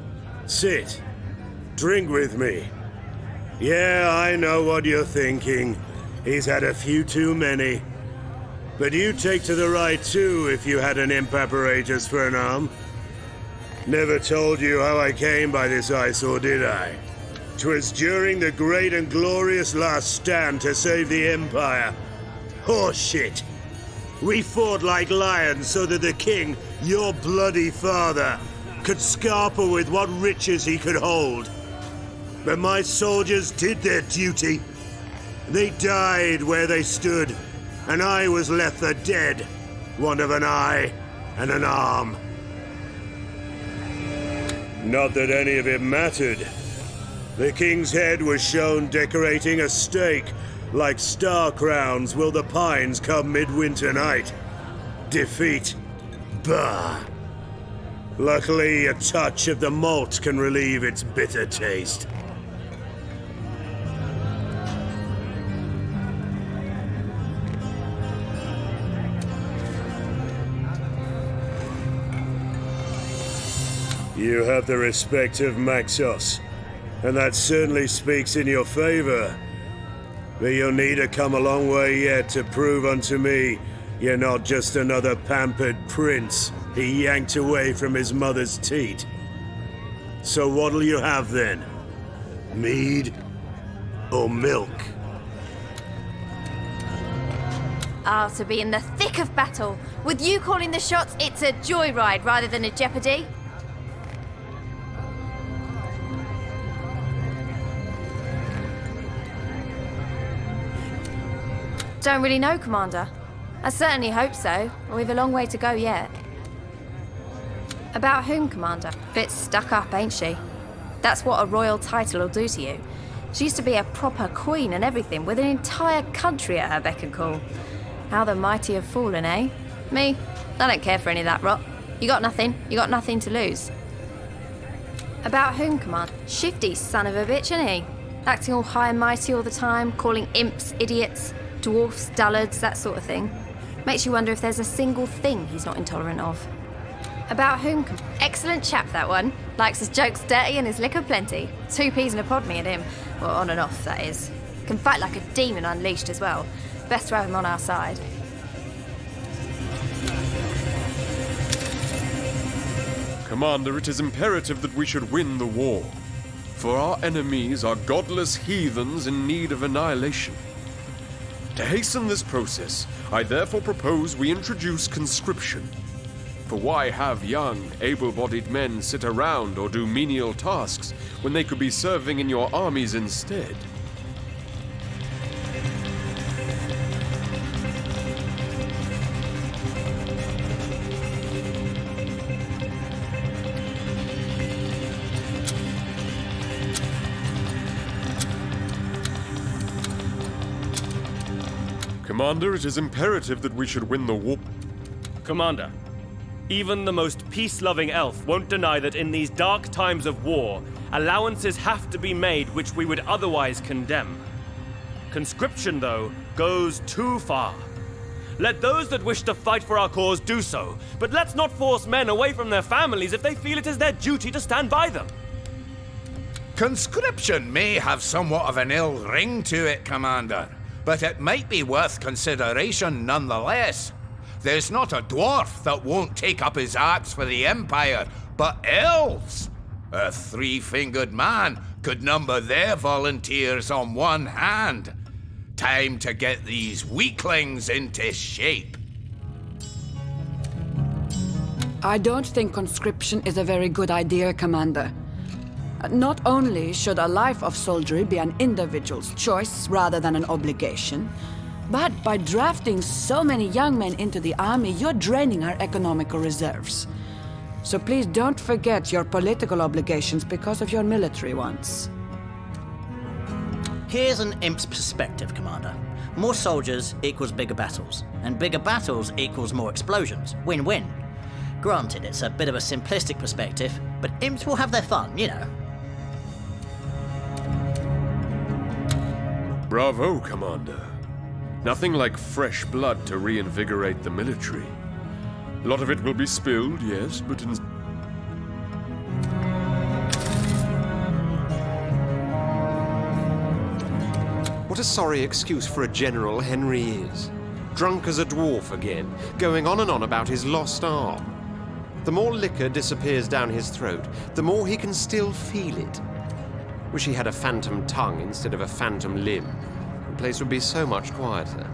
Speaker 4: sit, drink with me. Yeah, I know what you're thinking. He's had a few too many. But you'd take to the right too if you had an imp apparatus for an arm. Never told you how I came by this eyesore, did I? 'Twas during the great and glorious last stand to save the Empire. Horseshit! We fought like lions so that the king, your bloody father, could scarper with what riches he could hold. But my soldiers did their duty. They died where they stood, and I was left for dead, want of an eye and an arm. Not that any of it mattered. The king's head was shown decorating a stake, like star crowns will the pines come midwinter night. Defeat. Bah. Luckily, a touch of the malt can relieve its bitter taste. You have the respect of Maxos, and that certainly speaks in your favor. But you'll need to come a long way yet to prove unto me you're not just another pampered prince he yanked away from his mother's teat. So what'll you have then? Mead or milk?
Speaker 9: Ah, to be in the thick of battle. With you calling the shots, it's a joyride rather than a jeopardy. Don't really know, Commander. I certainly hope so. We've a long way to go yet. About whom, Commander? Bit stuck up, ain't she? That's what a royal title will do to you. She used to be a proper queen and everything, with an entire country at her beck and call. How the mighty have fallen, eh? Me? I don't care for any of that rot. You got nothing. You got nothing to lose. About whom, Commander? Shifty son of a bitch, isn't he? Acting all high and mighty all the time, calling imps idiots, dwarfs dullards, that sort of thing. Makes you wonder if there's a single thing he's not intolerant of. About whom? Excellent chap, that one. Likes his jokes dirty and his liquor plenty. 2 peas in a pod, me and him. Well, on and off, that is. Can fight like a demon unleashed as well. Best to have him on our side.
Speaker 8: Commander, it is imperative that we should win the war. For our enemies are godless heathens in need of annihilation. To hasten this process, I therefore propose we introduce conscription. For why have young, able-bodied men sit around or do menial tasks when they could be serving in your armies instead? Commander, it is imperative that we should win the war.
Speaker 14: Commander, even the most peace-loving elf won't deny that in these dark times of war, allowances have to be made which we would otherwise condemn. Conscription, though, goes too far. Let those that wish to fight for our cause do so, but let's not force men away from their families if they feel it is their duty to stand by them.
Speaker 11: Conscription may have somewhat of an ill ring to it, Commander, but it might be worth consideration nonetheless. There's not a dwarf that won't take up his axe for the Empire, but elves! A 3-fingered man could number their volunteers on one hand. Time to get these weaklings into shape.
Speaker 15: I don't think conscription is a very good idea, Commander. Not only should a life of soldiery be an individual's choice rather than an obligation, but by drafting so many young men into the army, you're draining our economical reserves. So please don't forget your political obligations because of your military ones.
Speaker 13: Here's an imp's perspective, Commander. More soldiers equals bigger battles, and bigger battles equals more explosions. Win-win. Granted, it's a bit of a simplistic perspective, but imps will have their fun, you know.
Speaker 8: Bravo, Commander. Nothing like fresh blood to reinvigorate the military. A lot of it will be spilled, yes, but
Speaker 5: What a sorry excuse for a general Henry is. Drunk as a dwarf again, going on and on about his lost arm. The more liquor disappears down his throat, the more he can still feel it. Wish he had a phantom tongue instead of a phantom limb. The place would be so much quieter.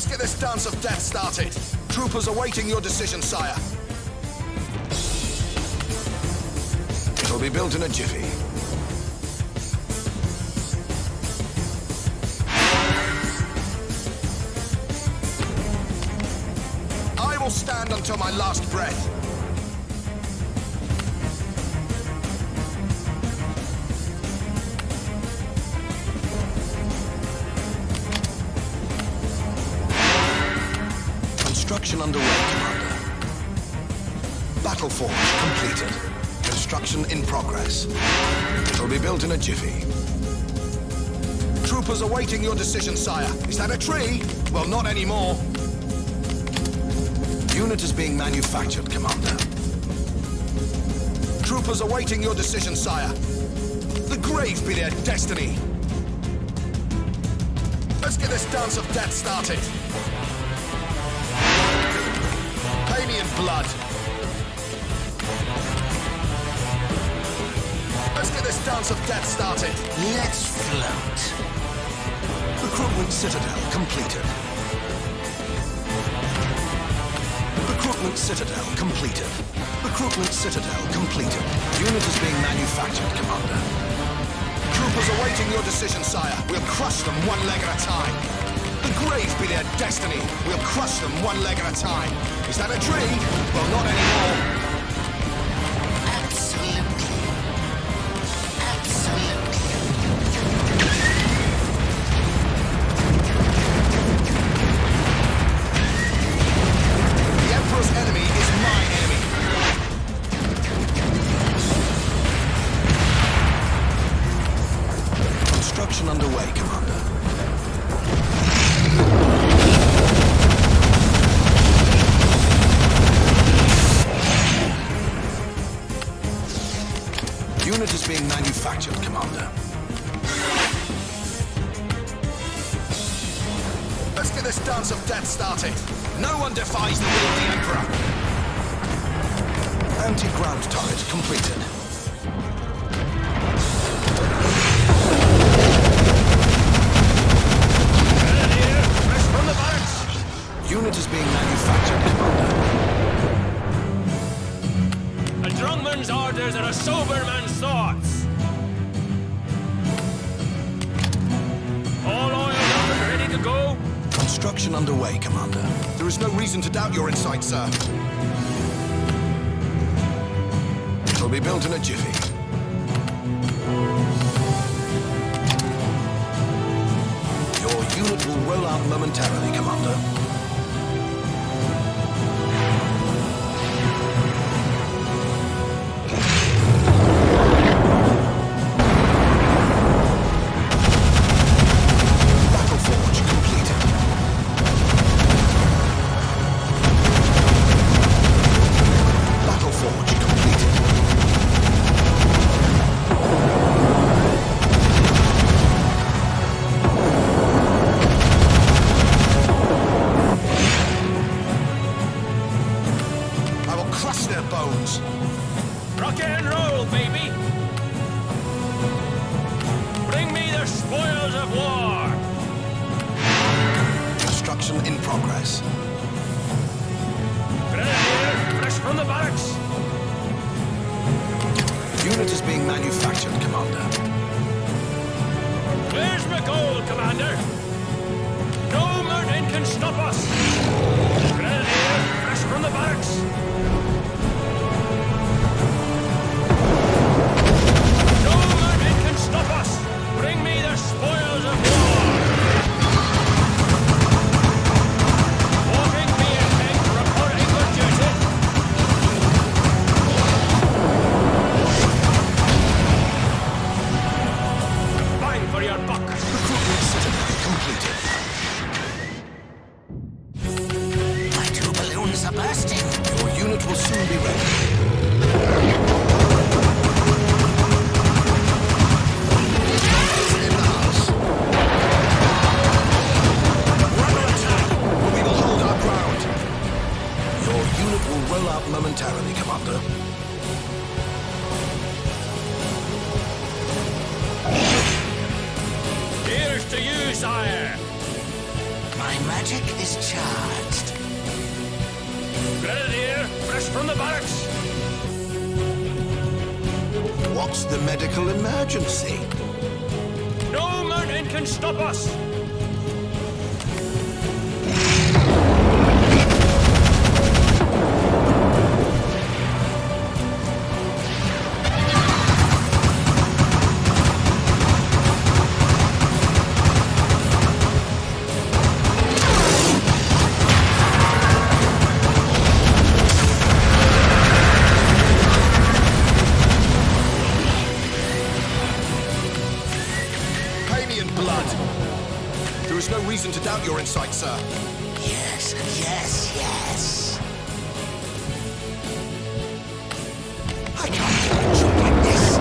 Speaker 3: Let's get this dance of death started. Troopers awaiting your decision, sire. It'll be built in a jiffy. I will stand until my last breath. Construction underway, Commander. Battle forge completed. Construction in progress. It'll be built in a jiffy. Troopers awaiting your decision, sire. Is that a tree? Well, not anymore. Unit is being manufactured, Commander. Troopers awaiting your decision, sire. The grave be their destiny. Let's get this dance of death started. Pay me in blood. Let's get this dance of death started. Let's float. Recruitment Citadel completed. Recruitment Citadel completed. Recruitment Citadel completed. Unit is being manufactured, Commander. Troopers awaiting your decision, sire. We'll crush them one leg at a time. The grave be their destiny. We'll crush them one leg at a time. Is that a tree? Well, not anymore.
Speaker 7: Absolutely. Absolutely.
Speaker 3: The Emperor's enemy is my enemy. Construction underway, Commander. Unit is being manufactured, Commander. Let's get this dance of death started. No one defies the will of the Emperor. Anti-ground turret completed. Fresh from the barracks. Unit is being manufactured, Commander.
Speaker 14: A drumman's orders are a sober man's thoughts. All oiled up and ready to go?
Speaker 3: Construction underway, Commander. There is no reason to doubt your insight, sir. It'll be built in a jiffy. Your unit will roll out momentarily, Commander. Battle forge completed. Battle forge completed. I will crush their bones.
Speaker 14: Rock and roll, baby! Bring me the spoils of war!
Speaker 3: Construction in progress.
Speaker 14: Grenadier, fresh from the barracks!
Speaker 3: Unit is being manufactured, Commander.
Speaker 14: Where's my gold, Commander? No mountain can stop us! Grenadier, fresh from the barracks! No mountain can stop us! Bring me the spoils of war! Walking me in tank, reporting for duty! Bang for your buck!
Speaker 3: Recruitment Citadel completed.
Speaker 7: My two balloons are bursting.
Speaker 3: Your unit will soon be ready. In the house. Rebel attack! We will hold our ground. Your unit will roll out momentarily, Commander.
Speaker 14: Here's to you, sire!
Speaker 16: My magic is charged.
Speaker 14: Grenadier, fresh from the barracks!
Speaker 3: What's the medical emergency?
Speaker 14: No mountain can stop us!
Speaker 3: There is no reason to doubt your insight, sir.
Speaker 16: Yes, yes, yes. I can't keep a job like this.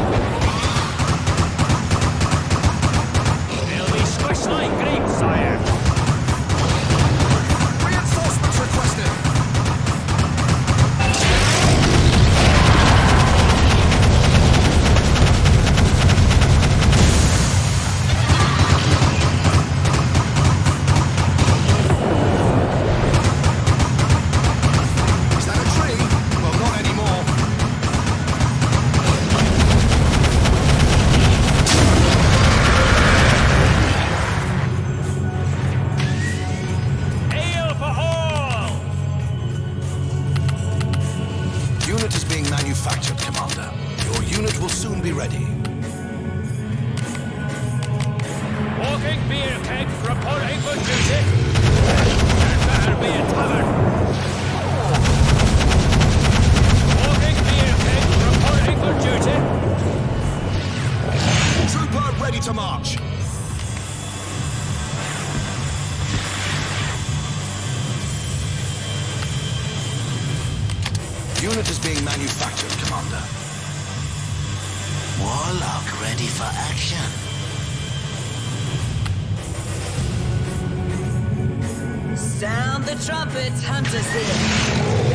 Speaker 14: They'll be squished like grapes, sire.
Speaker 3: Reinforcements requested. Manufactured, Commander. Your unit will soon be ready.
Speaker 14: Walking beer keg reporting for duty. There better be a tavern. Walking beer keg reporting for duty.
Speaker 3: Trooper ready to march. Unit is being manufactured, Commander.
Speaker 16: Warlock ready for action.
Speaker 7: Sound the trumpets, hunters here.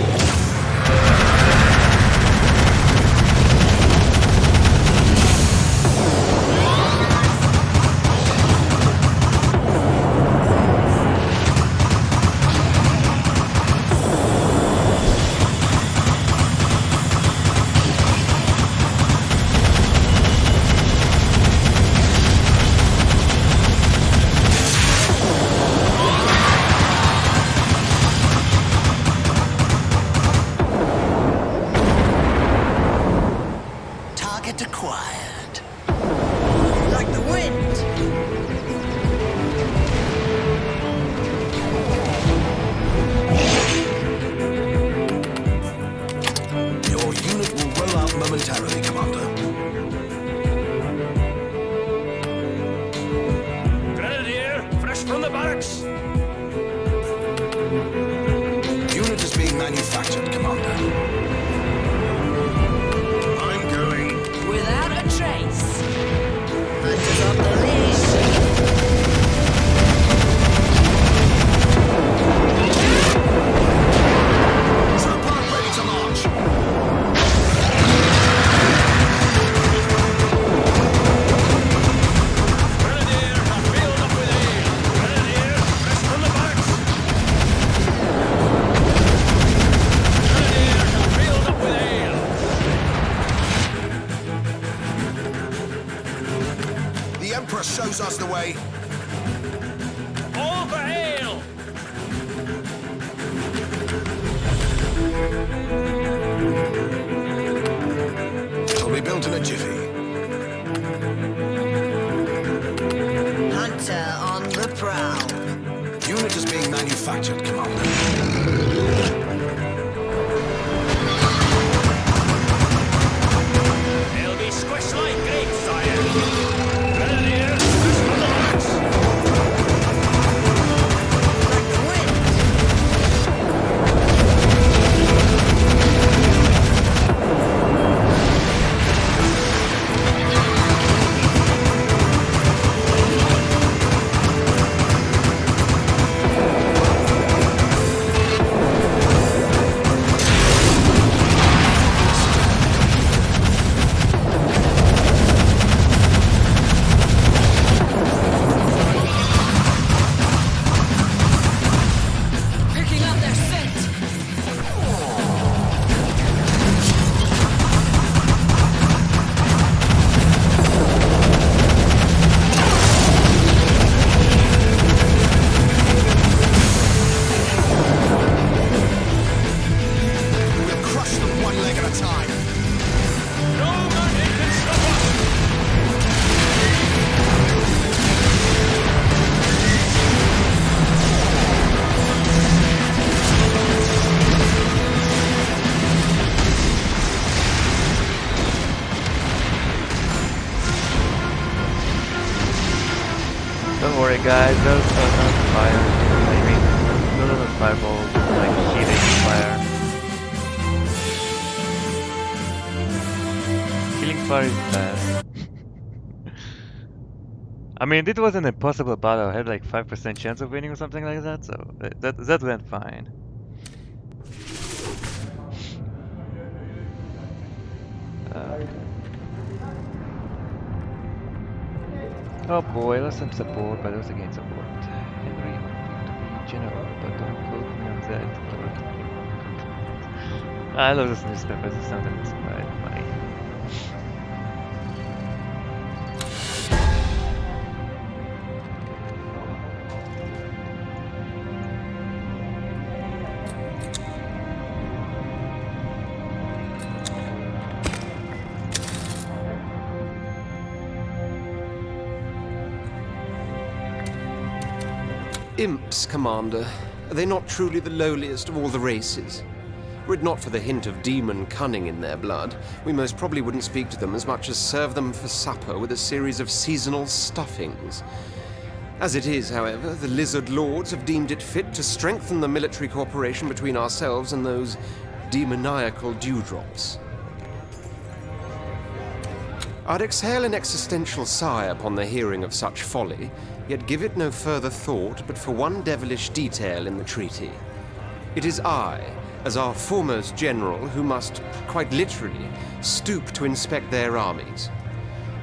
Speaker 16: Acquired. Like the wind.
Speaker 3: Your unit will roll out momentarily, Commander.
Speaker 14: Grenadier, fresh from the barracks.
Speaker 3: Unit is being manufactured, Commander.
Speaker 7: Without a trace. Hunters off the leash.
Speaker 3: Trooper ready to march.
Speaker 14: Grenadier, not filled up with ale. Grenadier, fresh from the barracks. Grenadier, not filled up with ale.
Speaker 3: The Emperor shows us the way.
Speaker 14: All for ale!
Speaker 3: It'll be built in a jiffy.
Speaker 7: Hunter on the prowl.
Speaker 3: Unit is being manufactured, Commander.
Speaker 14: They'll be squished like grapes, sire. Grenadier, fresh from the barracks.
Speaker 7: Like the wind.
Speaker 1: Don't worry guys, there's fire. I mean, no fireball, like healing fire. Healing fire is bad. I mean, it was an impossible battle. I had like 5% chance of winning or something like that, so that went fine. Oh boy, lost some support, but also gained support. Henry, I want you to be general, but don't quote me on that. I love this newspaper, it's sometimes quite funny.
Speaker 5: Imps, Commander. Are they not truly the lowliest of all the races? Were it not for the hint of demon cunning in their blood, we most probably wouldn't speak to them as much as serve them for supper with a series of seasonal stuffings. As it is, however, the Lizard Lords have deemed it fit to strengthen the military cooperation between ourselves and those demoniacal dewdrops. I'd exhale an existential sigh upon the hearing of such folly, yet give it no further thought but for one devilish detail in the treaty. It is I, as our foremost general, who must, quite literally, stoop to inspect their armies.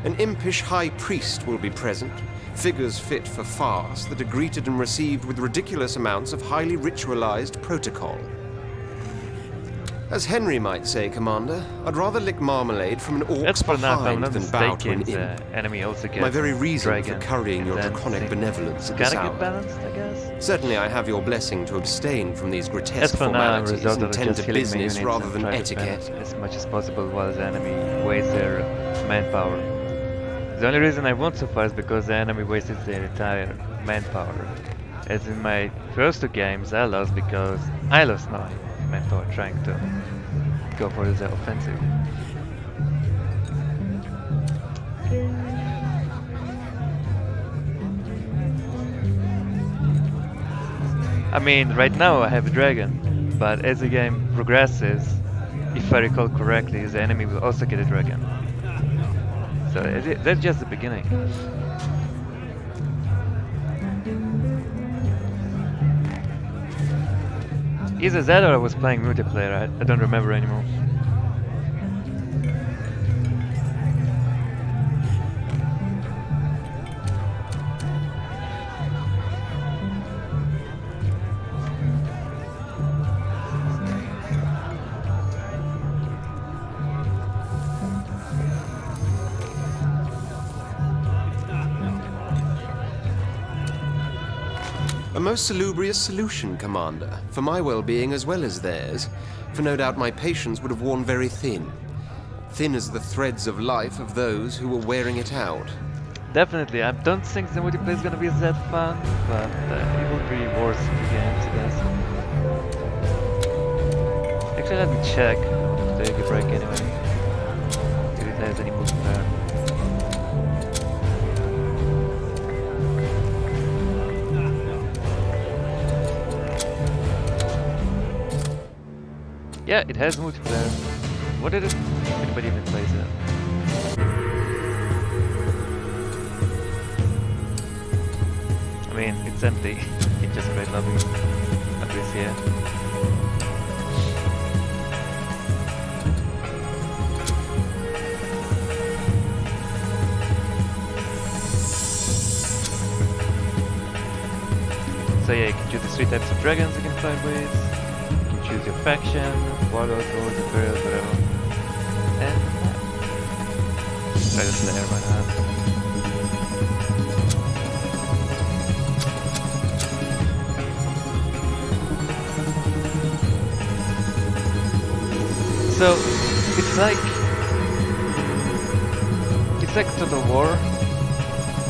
Speaker 5: An impish high priest will be present, figures fit for farce that are greeted and received with ridiculous amounts of highly ritualized protocol. As Henry might say, Commander, I'd rather lick marmalade from an orc's behind than bow to an imp.
Speaker 1: Enemy also gets
Speaker 5: My very reason
Speaker 1: dragon,
Speaker 5: for currying your draconic benevolence at this
Speaker 1: gotta
Speaker 5: hour.
Speaker 1: get balanced, I guess.
Speaker 5: Certainly I have your blessing to abstain from these grotesque
Speaker 1: For now, I'm
Speaker 5: formalities
Speaker 1: resolved
Speaker 5: and
Speaker 1: to
Speaker 5: tend
Speaker 1: just
Speaker 5: to
Speaker 1: killing my
Speaker 5: business
Speaker 1: units
Speaker 5: rather
Speaker 1: and
Speaker 5: than
Speaker 1: try to
Speaker 5: etiquette.
Speaker 1: spend as much as possible while the enemy wastes their manpower. The only reason I won so far is because the enemy wasted their entire manpower. As in my first two games, I lost because I lost my manpower trying to go for the offensive. I mean, right now I have a dragon, but as the game progresses, if I recall correctly, the enemy will also get a dragon. So that's just the beginning. Either that or I was playing multiplayer, I don't remember anymore.
Speaker 5: A most salubrious solution, Commander, for my well-being as well as theirs, for no doubt my patience would have worn very thin. Thin as the threads of life of those who were wearing it out.
Speaker 1: Definitely, I don't think the multiplayer is gonna be that fun, but it will be worth the games, I guess. Actually, let me check to take a break anyway. If it has any multiplayer. Yeah, it has multiplayer. What did it? Anybody even plays it? I mean, it's empty. It's just great lobby. Nobody's here. So yeah, you can choose the 3 types of dragons you can fight with. Choose your faction, warlord, lords, imperials, whatever. And try to slayer, why not? So it's like Total War,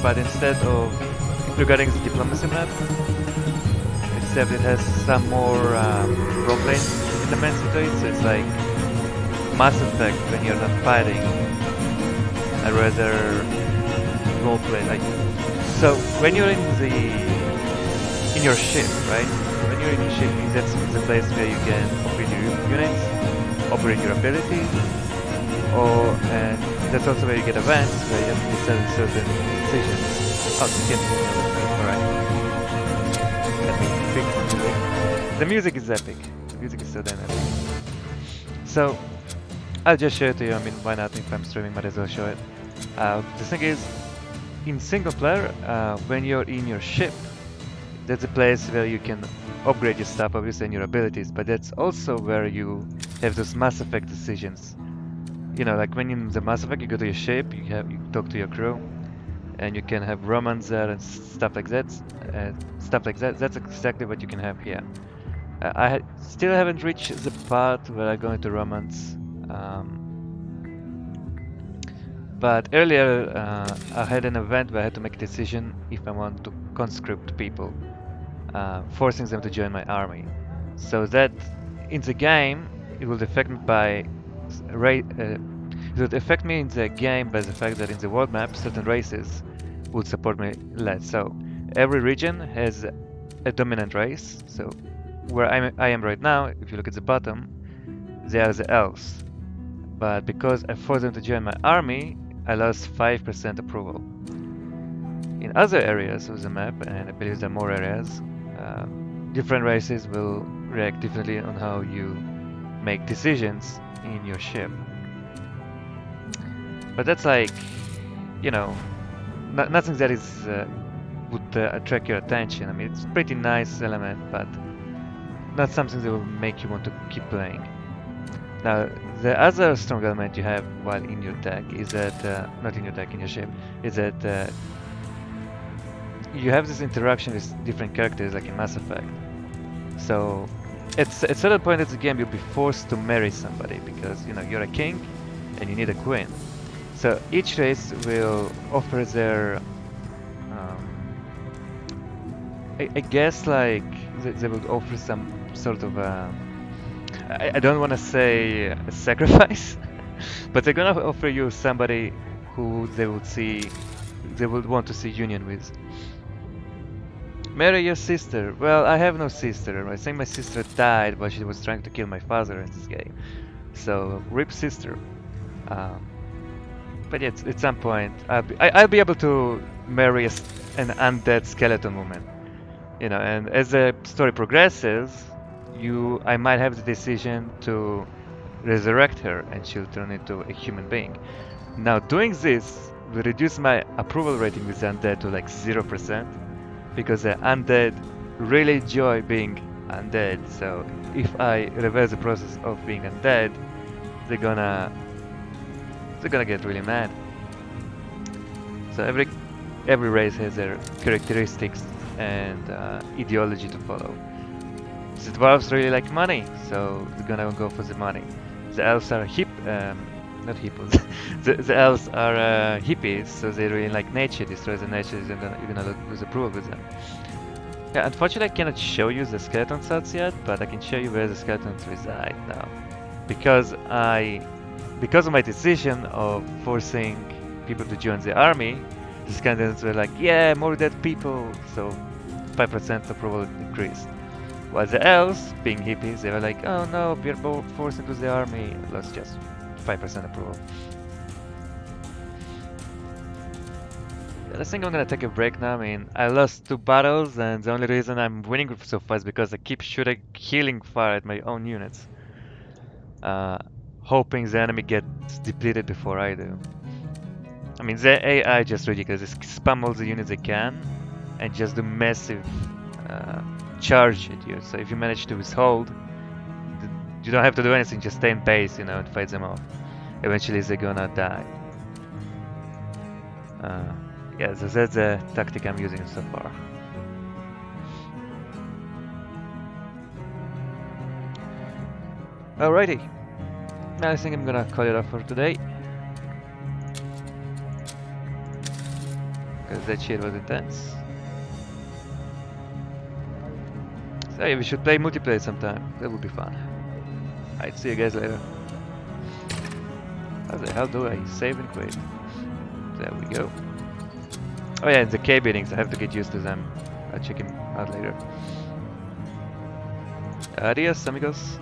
Speaker 1: but instead of regarding the diplomacy map, except it has some more role-playing elements into it, so it's like Mass Effect when you're not fighting. I'd rather role-play, like So when you're in your ship, right? When you're in your ship, that's the place where you can operate your units, operate your abilities, or and that's also where you get events where you have to decide certain decisions. Oh, skip. Alright. Let me fix the music. The music is epic. The music is so damn epic. So I'll just show it to you. I mean, why not? If I'm streaming, might as well show it. The thing is, in single player, when you're in your ship, that's a place where you can upgrade your stuff, obviously, and your abilities, but that's also where you have those Mass Effect decisions. You know, like when in the Mass Effect, you go to your ship, you talk to your crew, and you can have romance there and stuff like that. That's exactly what you can have here. Still haven't reached the part where I go into romance. But earlier, I had an event where I had to make a decision if I want to conscript people, forcing them to join my army. So that in the game, it will affect me by it would affect me in the game by the fact that in the world map, certain races would support me less. So every region has a dominant race. So where I am right now, if you look at the bottom, they are the elves. But because I forced them to join my army, I lost 5% approval. In other areas of the map, and I believe there are more areas, different races will react differently on how you make decisions in your ship. But that's like, you know, nothing that is would attract your attention. I mean, it's a pretty nice element, but not something that will make you want to keep playing. Now, the other strong element you have while in your deck is that, not in your deck, in your ship, is that you have this interaction with different characters like in Mass Effect. So, at a certain point in the game, you'll be forced to marry somebody because, you know, you're a king and you need a queen. So each race will offer their, I guess, like, they will offer some sort of I don't want to say a sacrifice, but they're gonna offer you somebody who they would want to see union with. Marry your sister. Well, I have no sister. I think my sister died while she was trying to kill my father in this game. So, rip sister. But yeah, at some point, I'll be able to marry an undead skeleton woman. You know, and as the story progresses, I might have the decision to resurrect her and she'll turn into a human being. Now, doing this will reduce my approval rating with the undead to like 0%, because the undead really enjoy being undead. So if I reverse the process of being undead, they're gonna get really mad. So every race has their characteristics and ideology to follow. The dwarves really like money, so they're gonna go for the money. The elves are not hippos. the elves are hippies, so they really like nature. Destroy the nature, you're gonna lose approval with them. Yeah, unfortunately, I cannot show you the skeleton sets yet, but I can show you where the skeletons reside now, because of my decision of forcing people to join the army. The skeletons were like, yeah, more dead people, so 5% approval increased. While the elves, being hippies, they were like, oh no, we're both forced into the army, lost just 5% approval. I think I'm gonna take a break now. I mean, I lost 2 battles, and the only reason I'm winning so fast is because I keep shooting healing fire at my own units. Hoping the enemy gets depleted before I do. I mean, the AI is just ridiculous. They spam all the units they can and just do massive charge at you. So if you manage to withhold, you don't have to do anything, just stay in base, you know, and fight them off. Eventually they're gonna die. Yeah, so that's the tactic I'm using so far. Alrighty. I think I'm gonna call it off for today. Because that shit was intense. So yeah, we should play multiplayer sometime. That would be fun. Alright, see you guys later. How the hell do I save and quit? There we go. Oh yeah, and the K beatings, I have to get used to them. I'll check him out later. Adios, amigos.